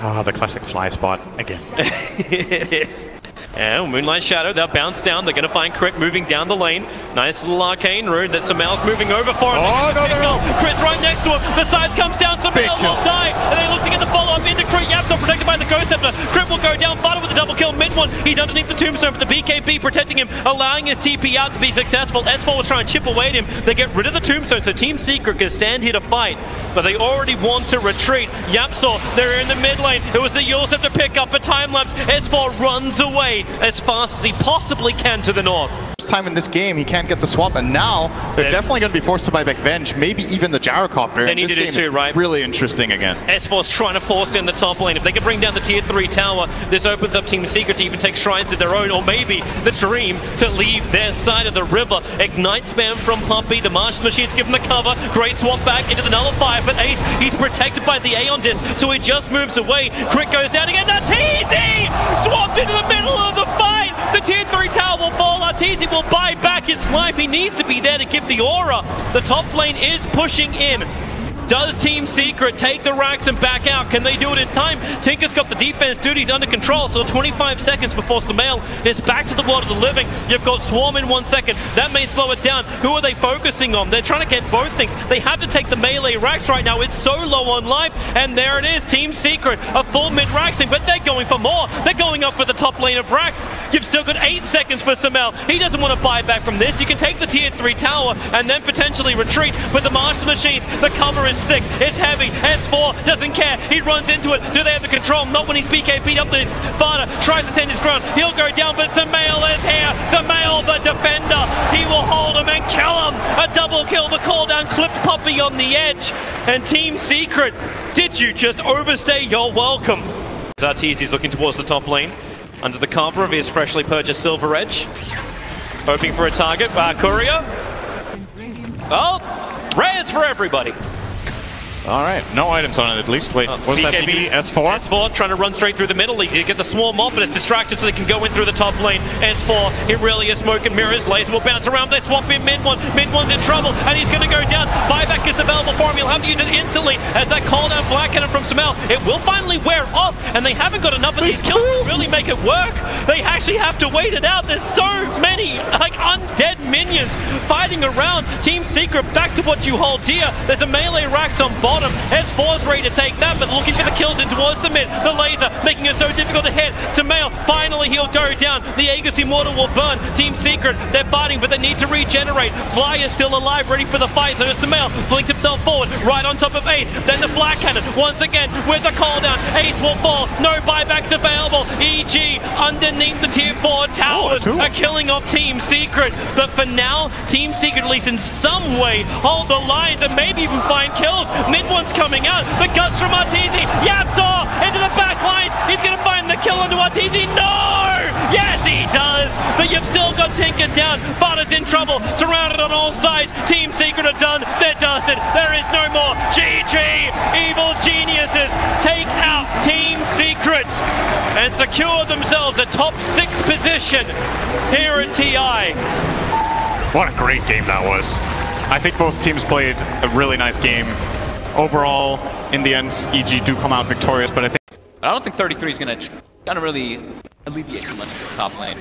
Ah, the classic fly spot again. It is. And Moonlight Shadow, they'll bounce down. They're going to find Crit moving down the lane. Nice little arcane rune that Samael's moving over for him. Oh, no. Crit's right next to him. The side comes down. Samael will die. And they look to get the follow-up into Crit. Yapso protected by the Ghost Scepter. Crit will go down. Fighter with a double kill. Mid one. He's underneath the Tombstone, but the BKB protecting him, allowing his TP out to be successful. S4 was trying to chip away at him. They get rid of the Tombstone, so Team Secret can stand here to fight. But they already want to retreat. Yapso, they're in the mid lane. It was the Yules have to pick up a time lapse. S4 runs away as fast as he possibly can to the north. First time in this game, he can't get the swap, and now they're definitely going to be forced to buy back Venge, maybe even the Gyrocopter. They need to do too, right? Really interesting again. S4's trying to force in the top lane. If they can bring down the tier 3 tower, this opens up Team Secret to even take shrines of their own, or maybe the dream to leave their side of the river. Ignite spam from Puppey. The Martial Machines give him the cover. Great swap back into the nullifier, but Ace, he's protected by the Aeon Disc, so he just moves away. Crit goes down again. Arteezy! Swapped into the middle of the fight! The tier 3 tower will fall. Arteezy will buy back his life. He needs to be there to give the aura. The top lane is pushing in. Does Team Secret take the racks and back out? Can they do it in time? Tinker's got the defense duties under control, so 25 seconds before Samael is back to the world of the living. You've got Swarm in 1 second. That may slow it down. Who are they focusing on? They're trying to get both things. They have to take the melee racks right now. It's so low on life, and there it is. Team Secret, a full mid-raxing, but they're going for more. They're going up for the top lane of racks. You've still got 8 seconds for Samael. He doesn't want to buy back from this. You can take the tier 3 tower and then potentially retreat with the Martial Machines. The cover is thick, it's heavy. S4 doesn't care. He runs into it. Do they have the control? Not when he's BKP'd up. This Fada tries to stand his ground. He'll go down, but Samael is here. Samael, the defender. He will hold him and kill him. A double kill. The call down clipped Puppey on the edge. And Team Secret, did you just overstay your welcome? Arteezy's looking towards the top lane under the cover of his freshly purchased Silver Edge. Hoping for a target. Courier. Oh, rares for everybody. All right, no items on it at least. Wait, was that BKB? S4? S4 trying to run straight through the middle. He did get the swarm off, but it's distracted so they can go in through the top lane. S4, he really is smoke and mirrors. Laser will bounce around. They swap in mid one. Mid one's in trouble, and he's going to go down. Buyback is available for him. He'll have to use it instantly as that call down black cannon from Samael. It will finally wear off, and they haven't got enough of these kills to really make it work. They actually have to wait it out. There's so many like undead minions fighting around. Team Secret, back to what you hold dear. There's a melee racks on bottom. S4's ready to take that, but looking for the kills in towards the mid. The laser making it so difficult to hit. Samael, finally he'll go down. The Aegis Immortal will burn. Team Secret, they're fighting, but they need to regenerate. Fly is still alive, ready for the fight. So Samael blinks himself forward, right on top of Ace. Then the flat cannon, once again, with the call down. Ace will fall. No buybacks available. EG underneath the tier 4 towers are killing off Team Secret. But for now, Team Secret, at least in some way, hold the lines and maybe even find kills. Mid one's coming out. The guts from Arteezy. Yapso into the back lines. He's going to find the kill onto Arteezy. No! Yes, he does. But you've still got tinkered down. Butter's in trouble, surrounded on all sides. Team Secret are done, they're dusted. There is no more. GG! Evil geniuses take out Team Secret and secure themselves a top 6 position here at TI. What a great game that was. I think both teams played a really nice game. Overall, in the end, EG do come out victorious, but I don't think 33 is going to really alleviate too much of the top lane.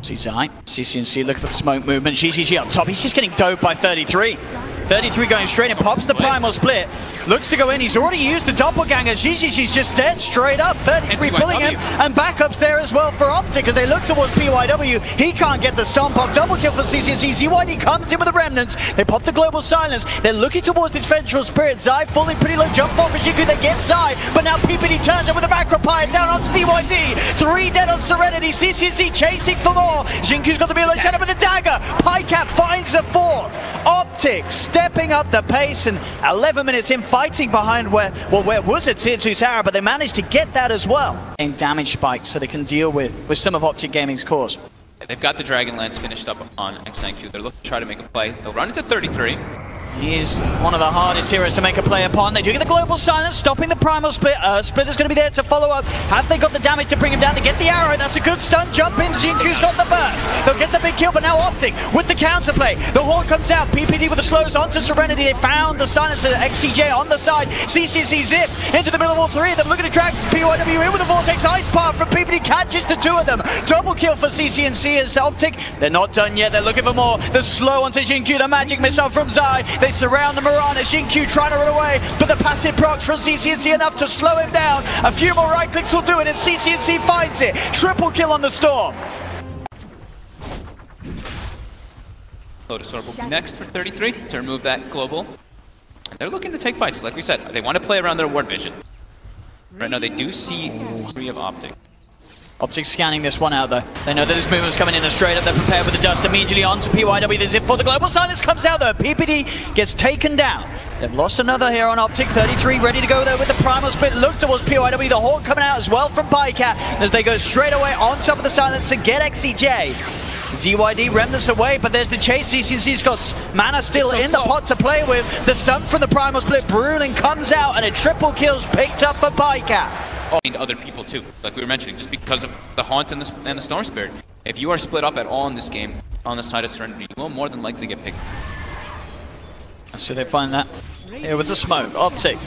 See Zai, CCNC looking for the smoke movement. GGG up top. He's just getting doped by 33. 33 going straight in, pops the primal split. Looks to go in. He's already used the doppelganger. GGG's just dead straight up. 33 pulling him, and backups there as well for Optic as they look towards PYW. He can't get the stomp off. Double kill for CCNC. ZYD comes in with the remnants. They pop the global silence. They're looking towards this vengeful spirit. Zai falling pretty low. Jump forward for Jiku. They get Zai, but now PPD turns it with a macro pie down on ZYD. 3 dead on Serenity. CCNC chasing for more. Jinku's got the Milo Shadow with a dagger. Pycap finds the 4th. Optic stepping up the pace, and 11 minutes in fighting behind where was a tier 2 tower, but they managed to get that as well. And damage spike so they can deal with some of Optic Gaming's cores. They've got the Dragonlance finished up on X9Q. They're looking to try to make a play. They'll run into 33. He's one of the hardest heroes to make a play upon. They do get the global silence, stopping the primal split. Splitter's going to be there to follow up. Have they got the damage to bring him down? They get the arrow. That's a good stun jump in. Jinku's got the burst. They'll get the big kill, but now Optic with the counterplay. The horn comes out. PPD with the slows onto Serenity. They found the silencer. XCJ on the side. CCC zipped into the middle of all 3 of them. Looking to drag PYW in with the Vortex Ice Path from PPD. Catches the 2 of them. Double kill for CCNC as Optic. They're not done yet. They're looking for more. The slow onto Jinku. The magic missile from Zai. They surround the Mirana. Jinku trying to run away, but the passive procs from CCNC enough to slow him down. A few more right clicks will do it, and CCNC finds it. Triple kill on the Storm. Lotus Orb will be next for 33 to remove that global. And they're looking to take fights, like we said. They want to play around their ward vision. Right now they do see 3 of Optic. Optic scanning this one out though. They know that this movement's coming in and straight up. They're prepared with the dust immediately onto PYW. The zip for the global silence comes out though. PPD gets taken down. They've lost another here on Optic. 33 ready to go there with the primal split. Look towards PYW. The hawk coming out as well from Bycat as they go straight away on top of the silence to get XCJ. ZYD remnants away, but there's the chase. CCNC's got mana still in the pot to play with. The stun from the primal split. Bruling comes out and a triple kill's picked up for Bycat. And other people too, like we were mentioning, just because of the Haunt and the Storm Spirit. If you are split up at all in this game on the side of Serenity, you will more than likely get picked. So they find that here with the smoke. Optic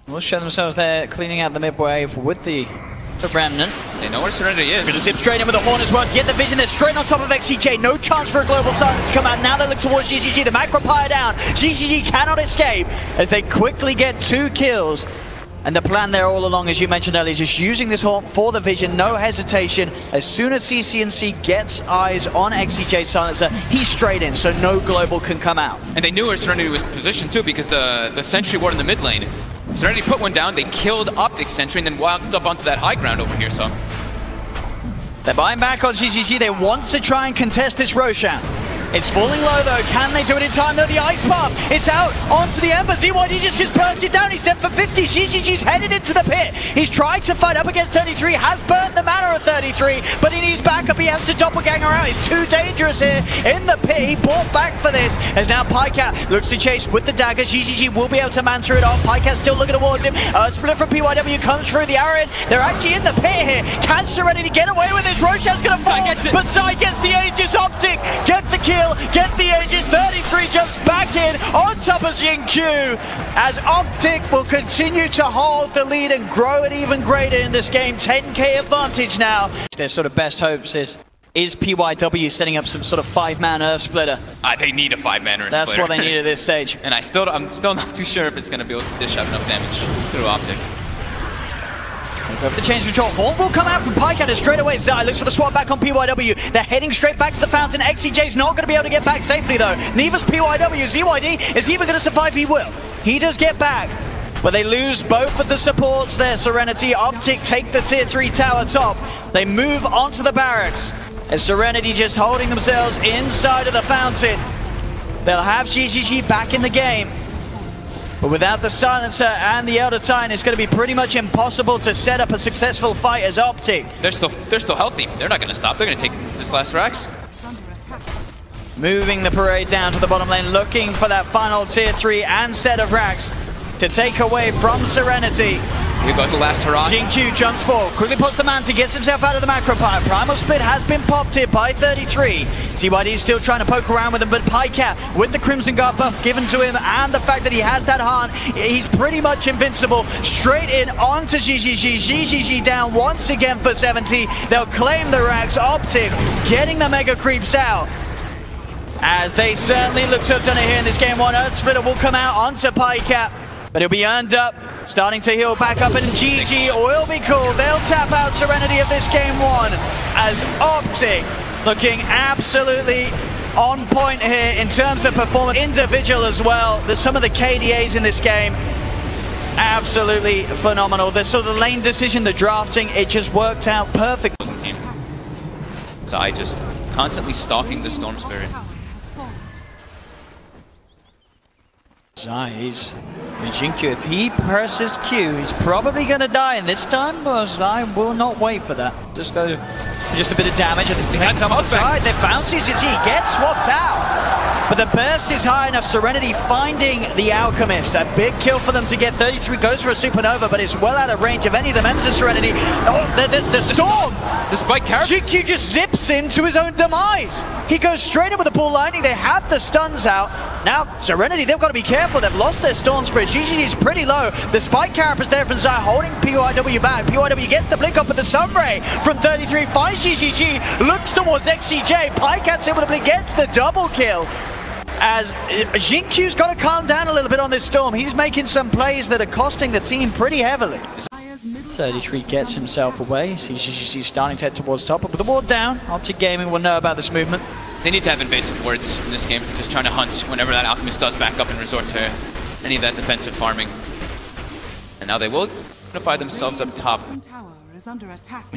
will show themselves there, cleaning out the mid wave with the remnant. They know where Serenity is. Gonna zip straight in with the horn as well to get the vision. They're straight on top of XCJ. No chance for a global silence to come out. Now they look towards GGG. The macro pyre down. GGG cannot escape as they quickly get 2 kills. And the plan there all along, as you mentioned earlier, is just using this hawk for the vision, no hesitation. As soon as CCNC gets eyes on XCJ Silencer, he's straight in, so no global can come out. And they knew where Serenity was positioned too, because the sentry ward in the mid lane, Serenity put one down, they killed Optic sentry, and then walked up onto that high ground over here, so. They're buying back on GGG. They want to try and contest this Roshan. It's falling low though. Can they do it in time though? The ice path. It's out onto the Ember. ZYD just gets bursted down. He's dead for 50. GGG's headed into the pit. He's trying to fight up against 33. Has burnt the mana at 33, but he needs backup. He has to doppelganger out. He's too dangerous here in the pit. He bought back for this. As now Pycat looks to chase with the dagger. GGG will be able to mantle it off. Pycat still looking towards him. Split from PYW comes through the arrow. They're actually in the pit here. Can Serenity get away with this? Roshan's gonna fall, but Zai gets the Aegis. Optic get the kill. Get the Aegis. 33 jumps back in on top of Jingqiu as Optic will continue to hold the lead and grow it even greater in this game. 10k advantage now. Their sort of best hopes is PYW setting up some sort of 5-man Earth Splitter. They need a 5-man Earth Splitter. That's what they need at this stage. And I'm still not too sure if it's going to be able to dish out enough damage through Optic. Go for the change control. Horn will come out from Pycat straight away. Zai looks for the swap back on PYW. They're heading straight back to the fountain. XCJ's not going to be able to get back safely though. Neither's PYW. ZYD, is he even going to survive? He will. He does get back. But they lose both of the supports there. Serenity, Optic take the tier 3 tower top. They move onto the barracks. As Serenity just holding themselves inside of the fountain. They'll have GGG back in the game. But without the silencer and the Elder Titan, it's going to be pretty much impossible to set up a successful fight as Optic. They're still healthy. They're not going to stop. They're going to take this last Rax. Moving the parade down to the bottom lane, looking for that final tier 3 and set of racks to take away from Serenity. We got the last hurrah. Jingqiu jumps forward, quickly puts the man to get himself out of the macro pile. Primal Split has been popped here by 33. TI8 is still trying to poke around with him, but Pycat, with the Crimson Guard buff given to him and the fact that he has that heart, he's pretty much invincible. Straight in onto GGG. GGG down once again for 70. They'll claim the racks. Optic getting the mega creeps out, as they certainly look to have done it here in this game one. Earth Splitter will come out onto Pycat, but he'll be earned up, starting to heal back up, and GG will be cool. They'll tap out Serenity of this game one, as Optic looking absolutely on point here in terms of performance. Individual as well. There's some of the KDAs in this game, absolutely phenomenal. The sort of lane decision, the drafting, it just worked out perfect. So I just constantly stalking the Storm Spirit. Zai is Jingqiu. If he presses Q, he's probably going to die, and this time, but Zai will not wait for that. Just go for just a bit of damage at the same time on the side. They found CCC, gets swapped out. But the burst is high enough. Serenity finding the Alchemist. A big kill for them to get 33. Goes for a Supernova, but it's well out of range of any of the members of Serenity. Oh, the Storm! The spike character. Jingqiu just zips into his own demise. He goes straight in with the bull lightning. They have the stuns out. Now, Serenity, they've got to be careful. They've lost their Storm Spirit. GGG is pretty low. The spike carapace there from Zai holding PYW back. PYW gets the blink up with the Sunray from 33. Finds GGG, looks towards XCJ. Pycat's in with the blink, gets the double kill. As Jingqiu's got to calm down a little bit on this Storm. He's making some plays that are costing the team pretty heavily. 33 gets himself away. CGG starting to head towards top, but with the ward down, Optic Gaming will know about this movement. They need to have invasive wards in this game, just trying to hunt whenever that Alchemist does back up and resort to any of that defensive farming. And now they will unify themselves up top.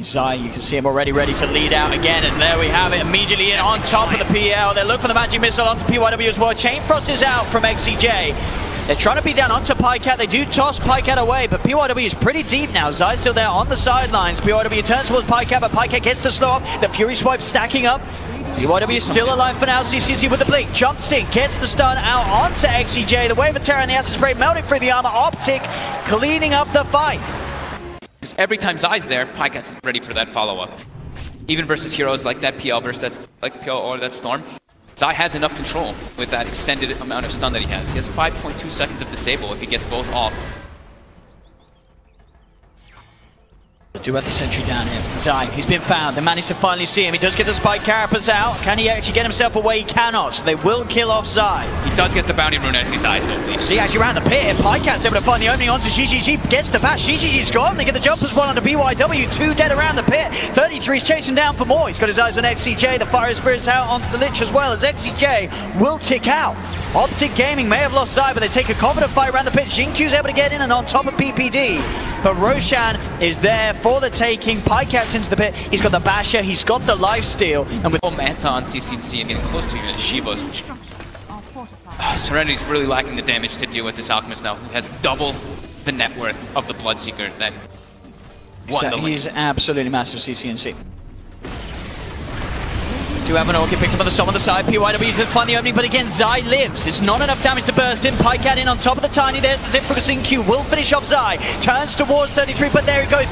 Zai, you can see him already ready to lead out again, and there we have it, immediately in on top of the PL. They look for the magic missile onto PYW as well. Chain Frost is out from XCJ. They're trying to beat down onto Pycat. They do toss Pycat away, but PYW is pretty deep now. Zai's still there on the sidelines. PYW turns towards Pycat, but Pycat gets the slow up. The Fury Swipe stacking up. PYW is still alive for now. CCC with the blink, jumps in, gets the stun out onto XCJ. The Wave of Terror and the Acid Spray melting through the armor. Optic cleaning up the fight. Because every time Zai's there, Pycat's ready for that follow-up. Even versus heroes like that PL versus that PL or that Storm, Zai has enough control with that extended amount of stun that he has. He has 5.2 seconds of disable if he gets both off. Do have the sentry down here. Zai, he's been found. They managed to finally see him. He does get the spike carapace out. Can he actually get himself away? He cannot. So they will kill off Zai. He does get the bounty rune as he dies, though, please. See, actually around the pit, Pycat's able to find the opening onto GGG. Gets the bash. GGG's gone. They get the jump as well onto BYW. 2 dead around the pit. 33's chasing down for more. He's got his eyes on XCJ. The Fire Spirit's out onto the Lich as well, as XCJ will tick out. Optic Gaming may have lost Zai, but they take a confident fight around the pit. Jingqiu's able to get in and on top of PPD. But Roshan is there for the taking. Pycat's into the pit. He's got the Basher. He's got the lifesteal. And with Manta on CCC and getting close to even Shivos, which Serenity's really lacking the damage to deal with this Alchemist now, who has double the net worth of the Bloodseeker that won the lane. He's absolutely massive CCNC. Do have an Orchid picked up on the Storm on the side. PYW to find the opening, but again, Zai lives. It's not enough damage to burst in. Pycat in on top of the Tiny. There's the zip for Q. Will finish off Zai. Turns towards 33, but there he goes.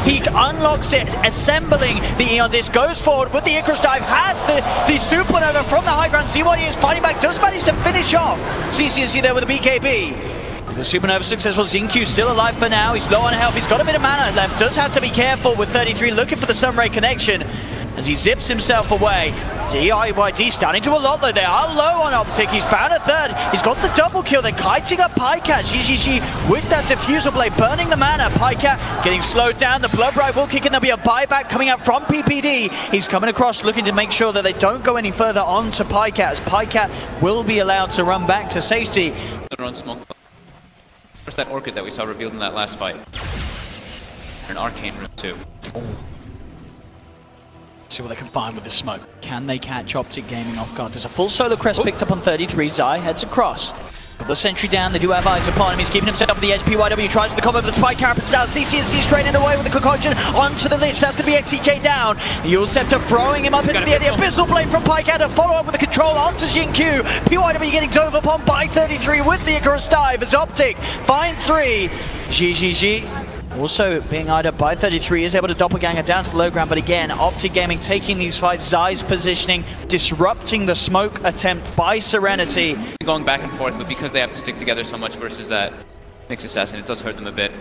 He unlocks it, assembling the Eon Disc. Goes forward with the Icarus Dive. Has the Supernova from the high ground. ZYD is fighting back. Does manage to finish off CCNC there with the BKB. The Supernova successful. Xingqiu still alive for now. He's low on health. He's got a bit of mana left. Does have to be careful with 33. Looking for the Sunray connection as he zips himself away. TI8 starting to a lot though. They are low on Optic. He's found a third. He's got the double kill. They're kiting up Pycat. GGG with that diffusal blade burning the mana. Pycat getting slowed down. The Blood Bright will kick in. There'll be a buyback coming out from PPD. He's coming across looking to make sure that they don't go any further on to Pycat, as Pycat will be allowed to run back to safety. Smoke. Where's that Orchid that we saw revealed in that last fight? An Arcane Rune too. See what they can find with the smoke. Can they catch Optic Gaming off guard? There's a full Solar Crest picked up on 33. Zai heads across. Got the sentry down, they do have eyes upon him, he's keeping himself at the edge. PYW tries to the combo of the spike carapace down, CCNC straight away with the concoction onto the lich, that's going to be XCJ down. The Yule Scepter throwing him up into the air, the Abyssal Blade from Pycat to follow up with the control onto Xingqiu. PYW getting dove upon by 33 with the Icarus dive as Optic find 3. GGG also being eyed up by 33, is able to doppelganger down to the low ground, but again, Optic Gaming taking these fights, Zai's positioning, disrupting the smoke attempt by Serenity. Going back and forth, but because they have to stick together so much versus that mixed assassin, it does hurt them a bit.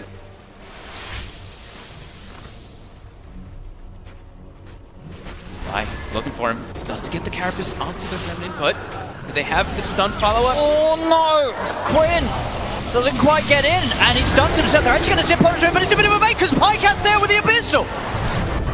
Zai looking for him, does to get the carapace onto the remnant, but do they have the stun follow-up? Oh no, it's Quinn! Doesn't quite get in, and he stuns himself. They're actually going to zip onto it, but it's a bit of a bait because Pycat's there with the Abyssal.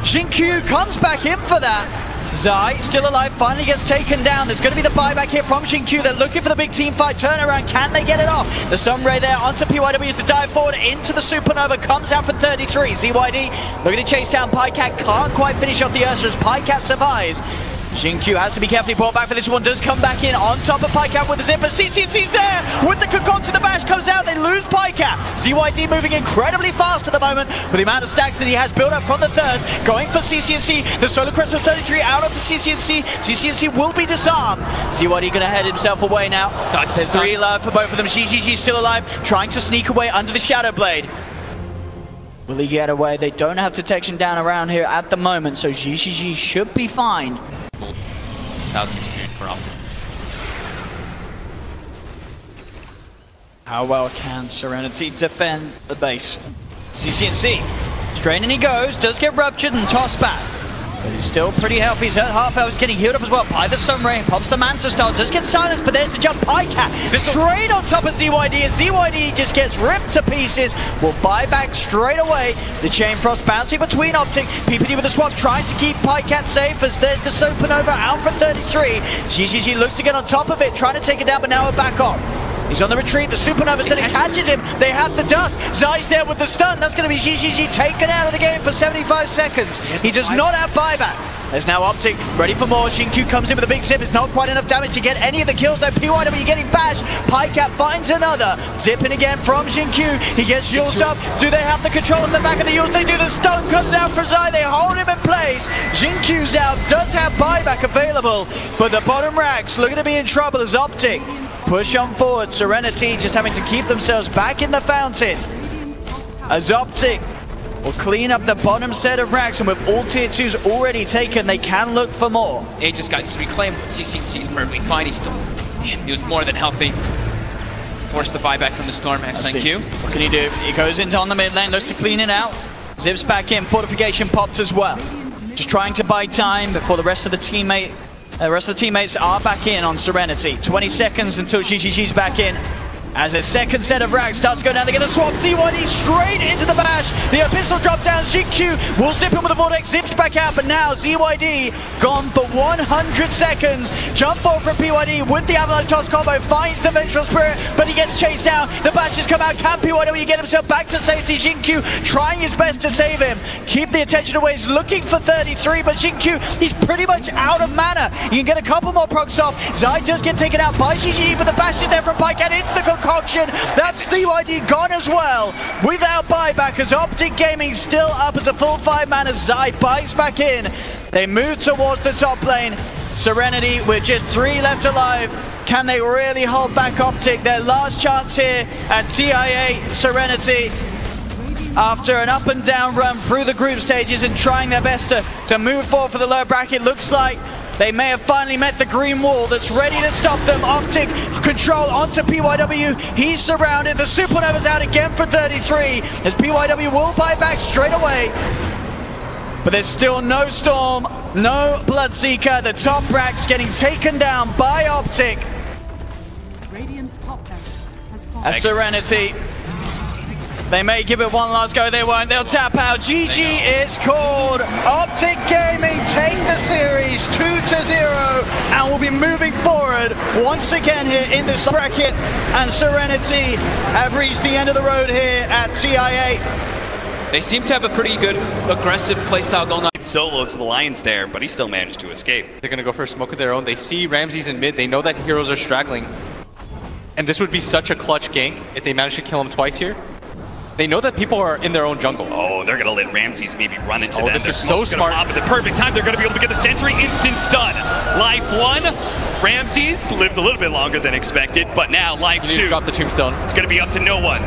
Xingqiu comes back in for that. Zai, still alive, finally gets taken down. There's going to be the buyback here from Xingqiu. They're looking for the big team fight turnaround. Can they get it off? The Sunray there onto PYW is to dive forward into the Supernova. Comes out for 33. ZYD looking to chase down Pycat. Can't quite finish off the Ursa as Pycat survives. Xingqiu has to be carefully brought back for this one, does come back in on top of Pycat with the zipper. CCNC's there with the concoction, the bash comes out, they lose Pycat. ZYD moving incredibly fast at the moment with the amount of stacks that he has built up from the thirst. Going for CCNC, the Solar Crest with 33 out onto CCNC. CCNC will be disarmed. ZYD gonna head himself away now. There's 3 alive for both of them. GGG still alive, trying to sneak away under the Shadow Blade. Will he get away? They don't have detection down around here at the moment, so GGG should be fine. 1,000 experience for Optic. How well can Serenity defend the base? CCNC, straight in he goes, does get ruptured and tossed back. But he's still pretty healthy, he's at half health, he's getting healed up as well by the Sunray, pops the Manta Style, does get silenced, but there's the jump. Pycat straight on top of ZYD, and ZYD just gets ripped to pieces. Will buy back straight away. The Chain Frost bouncing between Optic, PPD with the swap, trying to keep Pycat safe as there's the Supernova out for 33. GGG looks to get on top of it, trying to take it down, but now we're back on. He's on the retreat, the Supernova's done it, catches him, they have the dust, Zai's there with the stun, that's going to be GGG taken out of the game for 75 seconds. He does not have buyback. There's now Optic, ready for more. Xingqiu comes in with a big zip, it's not quite enough damage to get any of the kills though. PYW getting bashed, Pycat finds another, zipping again from Xingqiu, he gets Yuled up, do they have the control at the back of the Yules? They do, the stun comes down for Zai, they hold him in place, Xingqiu's out, does have buyback available, but the bottom racks looking to be in trouble as Optic push on forward. Serenity just having to keep themselves back in the fountain as Optic will clean up the bottom set of racks, and with all tier 2s already taken, they can look for more. He just got reclaimed. CCNC's perfectly fine. He's still, man, he was more than healthy. Forced the buyback from the Storm. Thank you. What can he do? He goes into on the mid lane, looks to clean it out. Zips back in, fortification popped as well. Just trying to buy time before the rest of the teammates are back in on Serenity. 20 seconds until GGG's back in. As a second set of racks starts to go down, they get the swap. ZYD straight into the bash. The Abyssal drop down. Xingqiu will zip him with the Vortex, zips back out, but now ZYD gone for 100 seconds. Jump forward from PYD with the Avalanche Toss combo, finds the Vengeful Spirit, but he gets chased down. The bashes come out. Can PYW get himself back to safety? Xingqiu trying his best to save him. Keep the attention away. He's looking for 33, but Xingqiu, he's pretty much out of mana. You can get a couple more procs off. Zai does get taken out by GGG, but the bash is there from Pycat into the concoction. That's ZYD gone as well without buyback, as Optic Gaming still up as a full 5-man as Zai bites back in. They move towards the top lane. Serenity with just 3 left alive. Can they really hold back Optic? Their last chance here at TI8. Serenity, after an up and down run through the group stages and trying their best to move forward for the lower bracket, looks like they may have finally met the green wall that's ready to stop them. Optic control onto PYW. He's surrounded. The Supernova's out again for 33 as PYW will buy back straight away. But there's still no Storm, no Bloodseeker. The top rack's getting taken down by Optic. Radiant's top base has fallen. As Serenity, they may give it one last go, they won't, they'll tap out. GG is called. Optic Gaming take the series 2-0 and will be moving forward once again here in this bracket, and Serenity have reached the end of the road here at TI8. They seem to have a pretty good aggressive playstyle going on. Solo to the Lions there, but he still managed to escape. They're going to go for a smoke of their own. They see Ramses in mid. They know that heroes are straggling. And this would be such a clutch gank if they manage to kill him twice here. They know that people are in their own jungle. Oh, they're gonna let Ramses maybe run into them. This is so smart. At the perfect time, they're gonna be able to get the sentry instant stun. Life 1, Ramses lives a little bit longer than expected, but now life 2. You need to drop the tombstone. It's gonna be up to no one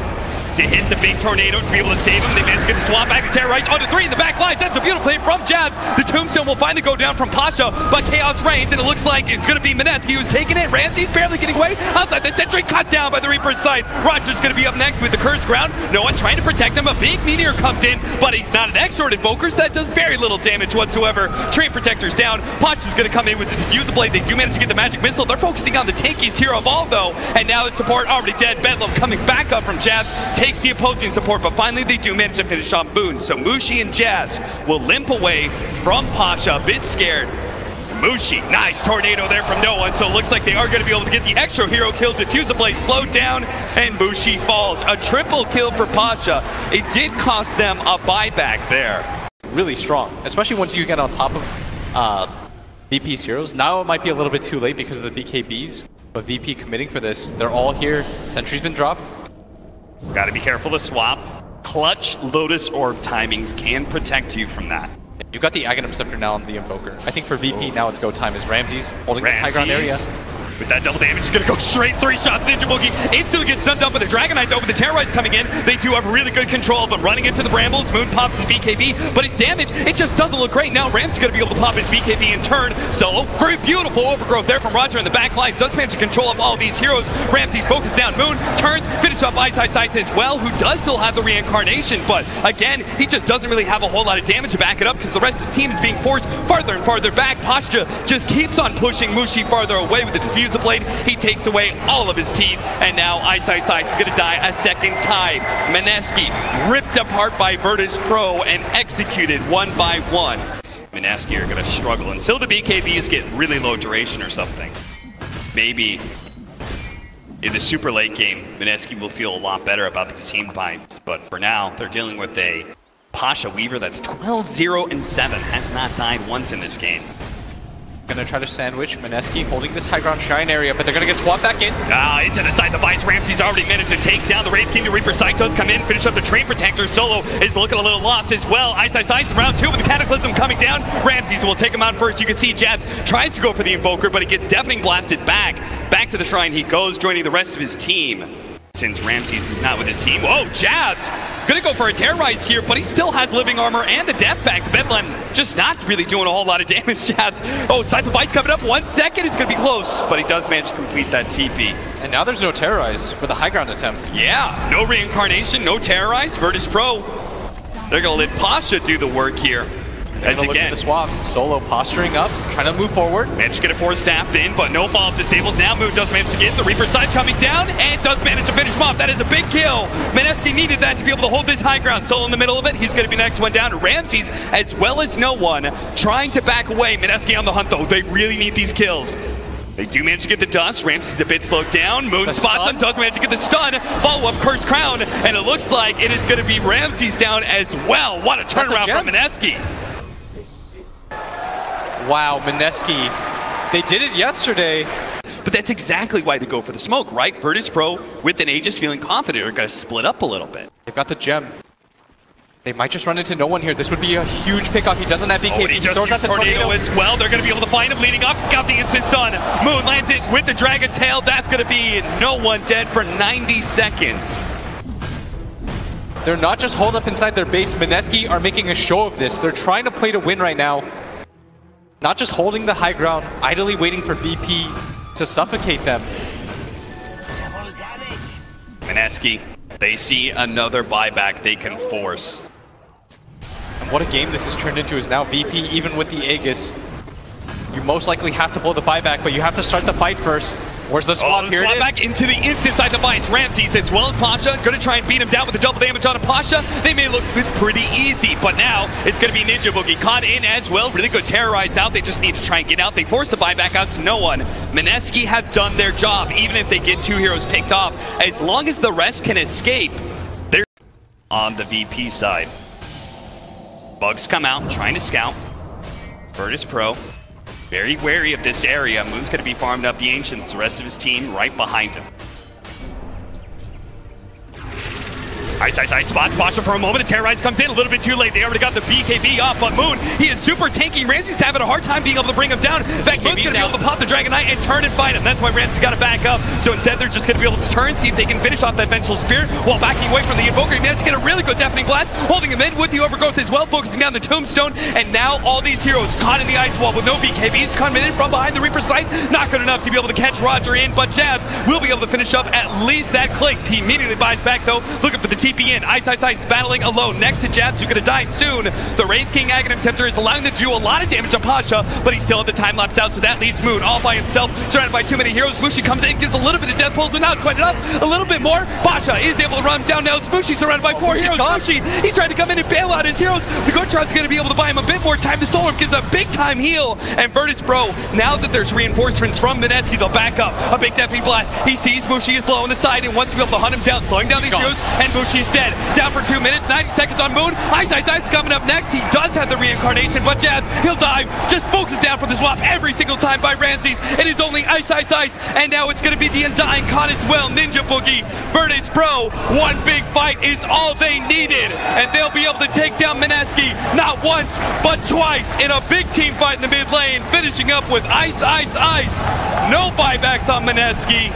to hit the big tornado to be able to save him. They managed to get the swap back to terrorize onto 3 in the back lines. That's a beautiful play from Jabs. The tombstone will finally go down from Pasha, but chaos reigns, and it looks like it's going to be Mineski who's taking it. Ramses barely getting away outside the sentry, cut down by the Reaper's sight. Roger's going to be up next with the cursed ground. No one trying to protect him. A big meteor comes in, but he's not an Exort Invoker, so that does very little damage whatsoever. Train Protector's down. Pasha's going to come in with the Diffuser Blade. They do manage to get the magic missile. They're focusing on the tankiest hero of all, though, and now the support already dead. Bedlam coming back up from Jabs, takes the opposing support, but finally they do manage to finish on Boone. So Mushi and Jabs will limp away from Pasha, a bit scared. Mushi, nice tornado there from no one, so it looks like they are going to be able to get the extra hero kill. Diffuser Blade slowed down, and Mushi falls. A triple kill for Pasha. It did cost them a buyback there. Really strong, especially once you get on top of VP's heroes. Now it might be a little bit too late because of the BKBs, but VP committing for this. They're all here. Sentry's been dropped. Gotta be careful to swap. Clutch, Lotus Orb timings can protect you from that. You've got the Aghanim Scepter now on the Invoker. I think for VP now it's go time as Ramses holding this high ground area. With that double damage, he's gonna go straight 3 shots. Ninja Boogie instantly gets stunned up with the Dragonite, though, with the Terrorize coming in. They do have really good control of him. Running into the Brambles, Moon pops his BKB, but his damage, it just doesn't look great. Now Ram's gonna be able to pop his BKB in turn. Solo, very beautiful overgrowth there from Roger in the back lines. Does manage to control of all of these heroes. Ramses focused down. Moon turns, finish off Ice as well, who does still have the reincarnation, but again, he just doesn't really have a whole lot of damage to back it up because the rest of the team is being forced farther and farther back. Pasha just keeps on pushing Mushi farther away with the Diffuser Blade. He takes away all of his teeth, and now Ice is gonna die a second time. Mineski ripped apart by Virtus Pro and executed 1 by 1. Mineski are gonna struggle until the BKBs get really low duration or something. Maybe in the super late game, Mineski will feel a lot better about the team fights, but for now, they're dealing with a Pasha Weaver that's 12-0-7, has not died once in this game. Gonna try to sandwich Mineski holding this high ground shine area, but they're gonna get swapped back in. Into the side device. Ramsey's already managed to take down the Wraith King. The Reaper Sight does come in, finish up the Train Protector. Solo is looking a little lost as well. Ice in round 2 with the Cataclysm coming down. Ramses will take him out first. You can see Jabs tries to go for the Invoker, but he gets Deafening Blasted back. Back to the Shrine he goes, joining the rest of his team. Since Ramses is not with his team. Oh, Jabs gonna go for a Terrorize here, but he still has Living Armor and the Death Back. Bedlam just not really doing a whole lot of damage. Jabs, oh, Scythe of Ice coming up. 1 second, it's gonna be close, but he does manage to complete that TP. And now there's no Terrorize for the high ground attempt. Yeah, no reincarnation, no Terrorize. Virtus Pro, they're gonna let Pasha do the work here. As look at the swap, Solo posturing up, trying to move forward. Managed to get a 4-staff in, but no fall disables. Now Moon does manage to get the Reaper Side coming down, and does manage to finish him off. That is a big kill. Mineski needed that to be able to hold this high ground. Solo in the middle of it. He's going to be the next one down. Ramses, as well as no one, trying to back away. Mineski on the hunt, though. They really need these kills. They do manage to get the dust. Ramses a bit slowed down. Moon spots him, does manage to get the stun. Follow-up Cursed Crown, and it looks like it is going to be Ramses down as well. What a turnaround from Mineski. Wow, Mineski. They did it yesterday. But that's exactly why they go for the smoke, right? Virtus Pro with an Aegis feeling confident are going to split up a little bit. They've got the gem. They might just run into no one here. This would be a huge pickoff. He doesn't have BKB. Oh, he just throws out the tornado as well. They're going to be able to find him leading up. Got the instant stun. Moon lands it with the Dragon Tail. That's going to be no one dead for 90 seconds. They're not just holed up inside their base. Mineski are making a show of this. They're trying to play to win right now. Not just holding the high ground, idly waiting for VP to suffocate them. Mineski, they see another buyback they can force. And what a game this has turned into is now VP, even with the Aegis. You most likely have to blow the buyback, but you have to start the fight first. Where's the swap? Here swap it is. Back into the instant side device. Ramses as well as Pasha going to try and beat him down with the double damage on a Pasha. They may look pretty easy, but now it's going to be Ninja Boogie caught in as well. Really good Terrorize out. They just need to try and get out. They force the buyback out to no one. Mineski have done their job, even if they get 2 heroes picked off. As long as the rest can escape, they're on the VP side. Bugs come out, trying to scout. Virtus Pro. Very wary of this area. Moon's going to be farmed up the Ancients, the rest of his team right behind him. Ice spots Pasha for a moment. The Terrorize comes in a little bit too late. They already got the BKB off, but Moon, he is super tanky. Ramsey's having a hard time being able to bring him down. In fact, Moon's going to be able to pop the Dragon Knight and turn and fight him. That's why Ramsey's got to back up. So instead, they're just going to be able to turn, see if they can finish off that Vengeful Spear while backing away from the Invoker. He managed to get a really good Deafening Blast, holding him in with the Overgrowth as well, focusing down the Tombstone. And now all these heroes caught in the Ice Wall with no BKBs coming in from behind the Reaper's sight. Not good enough to be able to catch Roger in, but Jabs will be able to finish up at least that Clinks. He immediately buys back though, looking for the TP in. Ice battling alone next to Jabs, who's gonna die soon. The Wraith King Aghanim Scepter is allowing them to do a lot of damage on Pasha, but he still had the time lapse out, so that leaves Moon all by himself, surrounded by too many heroes. Mushi comes in, gives a little bit of death pulls, but not quite enough. A little bit more. Pasha is able to run him down now. It's Mushi surrounded by 4 heroes. Mushi, he's trying to come in and bail out his heroes. The Goatron's gonna be able to buy him a bit more time. The Storm gives a big time heal, and Virtus Pro, now that there's reinforcements from Mineski, they'll back up. A big Deafening Blast. He sees Mushi is low on the side and wants to be able to hunt him down, slowing down these heroes, and Mushi's dead. Down for 2 minutes, 90 seconds on Moon. Ice coming up next. He does have the reincarnation, but Jazz, he'll dive. Just focus down for the swap every single time by Ramses. It is only Ice, and now it's going to be the Undying Con as well. Ninja Boogie, Virtus Pro, one big fight is all they needed, and they'll be able to take down Mineski not once, but twice in a big team fight in the mid lane, finishing up with Ice. No buybacks on Mineski.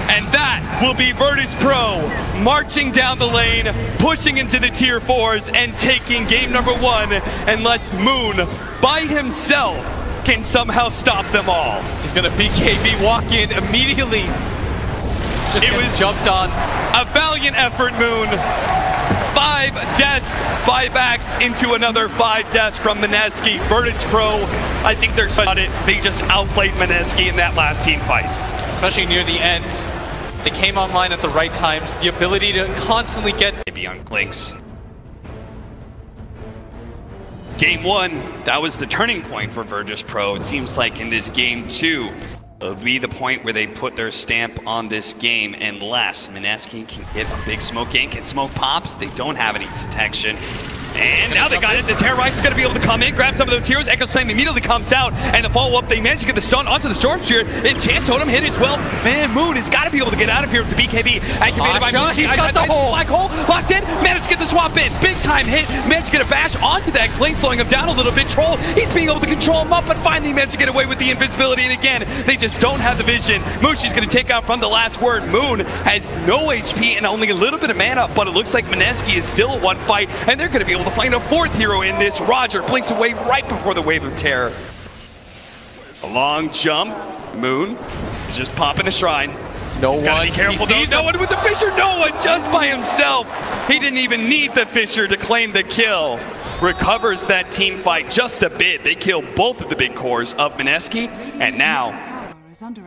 And that will be Virtus Pro marching down the lane, pushing into the tier 4s and taking game number 1, unless Moon by himself can somehow stop them all. He's gonna BKB walk in immediately. Just gets jumped on. A valiant effort, Moon. 5 deaths, buybacks into another 5 deaths from Mineski. Virtus Pro, I think they're about it. They just outplayed Mineski in that last team fight. Especially near the end. They came online at the right times. The ability to constantly get maybe on Clinks. Game 1, that was the turning point for Virtus Pro. It seems like in this game 2, it'll be the point where they put their stamp on this game, unless Mineski can get a big smoke gank and smoke pops. They don't have any detection. And now they got it. The Terrorize is going to be able to come in, grab some of those heroes. Echo Slam immediately comes out, and the follow-up, they managed to get the stun onto the Storm Sphere. It's Chant Totem hit as well. Man, Moon has got to be able to get out of here with the BKB. Activated by Moon. He's got the hole. Black hole locked in. Managed to get the swap in. Big time hit. Managed to get a bash onto that Clink, slowing him down a little bit. Troll, he's being able to control him up, but finally managed to get away with the invisibility. And again, they just don't have the vision. Mushi's going to take out from the last word. Moon has no HP and only a little bit of mana, but it looks like Mineski is still one fight, and they're going to be able to find a 4th hero in this. Roger blinks away right before the wave of terror. A long jump. Moon is just popping a shrine. No He's one. Be careful. He sees no one with the Fissure. No one, just by himself. He didn't even need the Fissure to claim the kill. Recovers that team fight just a bit. They kill both of the big cores of Mineski, and now,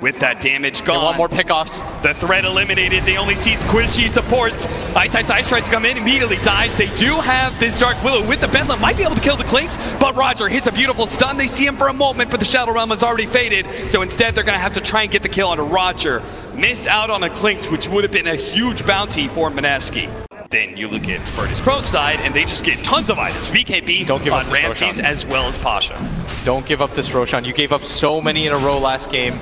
with that damage gone, they want more pickoffs. The threat eliminated. They only see Squishy supports. Ice tries to come in, immediately dies. They do have this Dark Willow with the Bedlam. Might be able to kill the Clinks, but Roger hits a beautiful stun. They see him for a moment, but the Shadow Realm has already faded. So instead, they're going to have to try and get the kill on Roger. Miss out on a Clinks, which would have been a huge bounty for Mineski. Then you look at Virtus Pro's side, and they just get tons of items. BKB Don't give on up Ramses as well as Pasha. Don't give up this Roshan. You gave up so many in a row last game.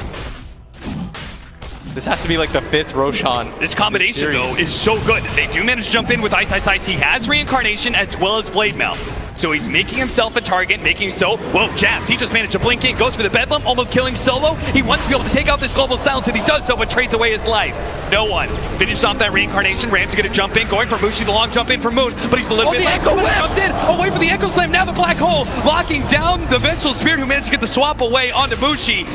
This has to be like the 5th Roshan. This combination, though, is so good. They do manage to jump in with Ice. He has Reincarnation as well as Blade Mail. So he's making himself a target, making so. Whoa, Jabs, he just managed to blink in, goes for the Bedlam, almost killing Solo. He wants to be able to take out this Global Silence, and he does so, but trades away his life. No one. Finished off that Reincarnation. Ram's gonna jump in, going for Mushi, the long jump in for Moon, but he's a little bit late. Jumped in, away from the Echo Slam, now the Black Hole, locking down the Vengeful Spirit, who managed to get the swap away onto Mushi.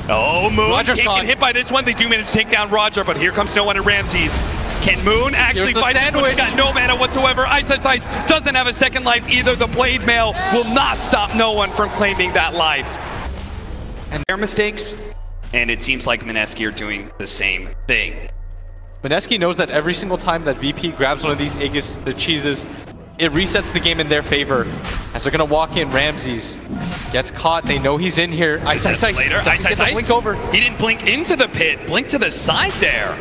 Oh, Moon getting hit by this one. They do manage to take down Roger, but here comes no one at Ramses. Can Moon actually fight this one? He's got no mana whatsoever. Ice doesn't have a second life either. The Blade Mail will not stop no one from claiming that life. And their mistakes, and it seems like Mineski are doing the same thing. Mineski knows that every single time that VP grabs one of these Aegis, the cheeses, it resets the game in their favor. As they're gonna walk in, Ramses gets caught. They know he's in here. Ice. Later. Ice. Blink over. He didn't blink into the pit. Blink to the side there.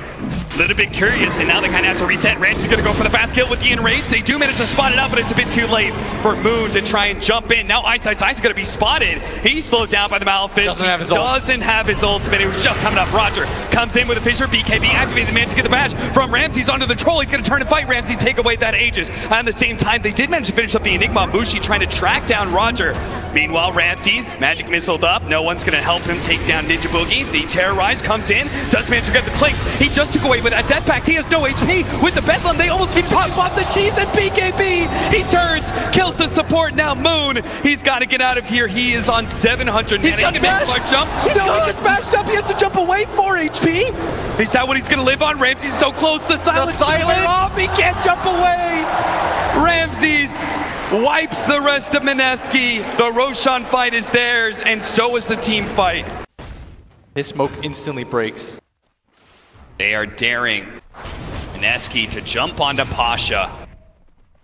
A little bit curious, and now they kind of have to reset. Ramsey's going to go for the fast kill with the enrage. They do manage to spot it out, but it's a bit too late for Moon to try and jump in. Now Ice is going to be spotted. He's slowed down by the Malefice. Doesn't have his ultimate. It was just coming up. Roger comes in with a fissure. BKB activates the man to get the bash from Ramsey's onto the troll. He's going to turn and fight Ramsey, take away that Aegis. And at the same time, they did manage to finish up the Enigma. Mushi trying to track down Roger. Meanwhile, Ramsey's magic missiled up. No one's going to help him take down Ninja Boogie. The Terrorize comes in, does manage to get the clinks. He just took away with that death pact. He has no HP with the Bedlam. They almost keep popping off the cheese, and BKB, he turns, kills the support. Now Moon, he's got to get out of here. He is on 700. He's got bashed. He gets bashed up. He has to jump away 4 HP. Is that what he's going to live on? Ramsey's so close. The silence off. He can't jump away. Ramsey's wipes the rest of Mineski. The Roshan fight is theirs, and so is the team fight. His smoke instantly breaks. They are daring Mineski to jump onto Pasha.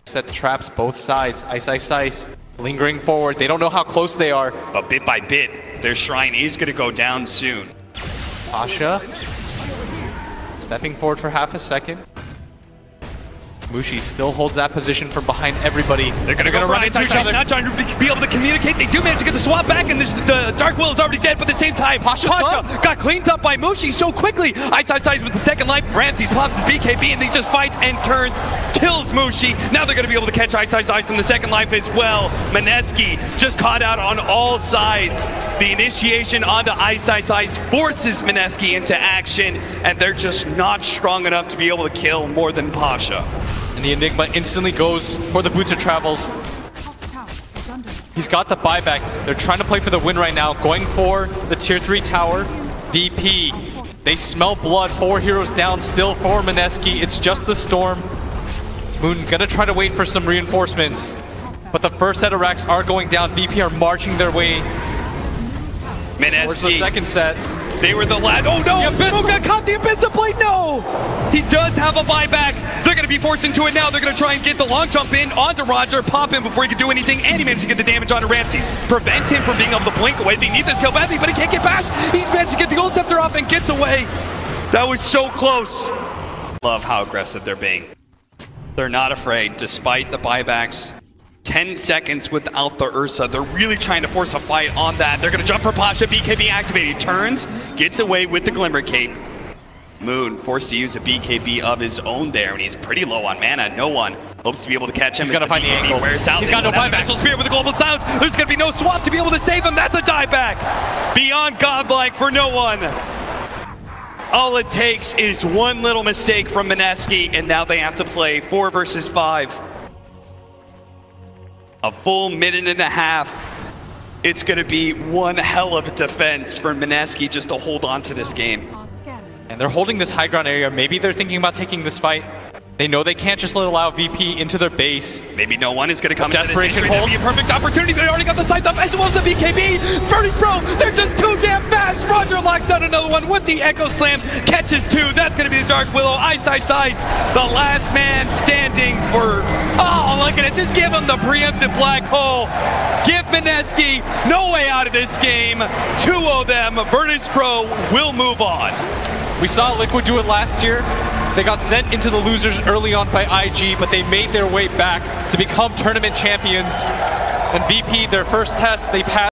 Set traps both sides. Ice. Lingering forward. They don't know how close they are. But bit by bit, their shrine is going to go down soon. Pasha stepping forward for half a second. Mushi still holds that position from behind everybody. They're going to run into each other. Not trying to be able to communicate. They do manage to get the swap back, and the Dark Will is already dead, but at the same time, Pasha got cleaned up by Mushi so quickly. Ice with the second life. Ramsey pops his BKB, and he just fights and turns, kills Mushi. Now they're going to be able to catch Ice in the second life as well. Mineski just caught out on all sides. The initiation onto Ice forces Mineski into action, and they're just not strong enough to be able to kill more than Pasha. And the Enigma instantly goes for the Boots of Travels. He's got the buyback. They're trying to play for the win right now, going for the tier 3 tower. VP, they smell blood. 4 heroes down still for Mineski. It's just the Storm. Moon gonna try to wait for some reinforcements. But the first set of racks are going down. VP are marching their way towards the second set. They were the last. Oh no! Who got caught? The Abyssal Blade? No! He does have a buyback. They're going to be forced into it now. They're going to try and get the long jump in onto Roger, pop him before he can do anything, and he managed to get the damage onto Ramsey. Prevent him from being able to blink away. They need this kill badly, but he can't get bashed. He managed to get the Gold Scepter off and gets away. That was so close. Love how aggressive they're being. They're not afraid, despite the buybacks. 10 seconds without the Ursa. They're really trying to force a fight on that. They're going to jump for Pasha. BKB activated. Turns, gets away with the Glimmer Cape. Moon forced to use a BKB of his own there, and he's pretty low on mana. No one hopes to be able to catch him. He's going to find the angle. He's got no buyback. Spear with the Global Silence. There's going to be no swap to be able to save him. That's a dieback. Beyond godlike for no one. All it takes is one little mistake from Mineski, and now they have to play 4 versus 5. A full minute and a half. It's going to be one hell of a defense for Mineski just to hold on to this game. And they're holding this high ground area. Maybe they're thinking about taking this fight. They know they can't just allow VP into their base. Maybe no one is going to come into this desperation hold. That'd be a perfect opportunity. They already got the sights up as well as the BKB. Furnace Pro, they're just too damn fast. Roger locks down another one with the Echo Slam. Catches 2. That's going to be the Dark Willow. Ice. The last man standing for... Oh, look at it. Just give him the preemptive black hole. Give Mineski no way out of this game. 2 of them. Virtus Pro will move on. We saw Liquid do it last year. They got sent into the losers early on by IG, but they made their way back to become tournament champions. And VP, their first test, they passed.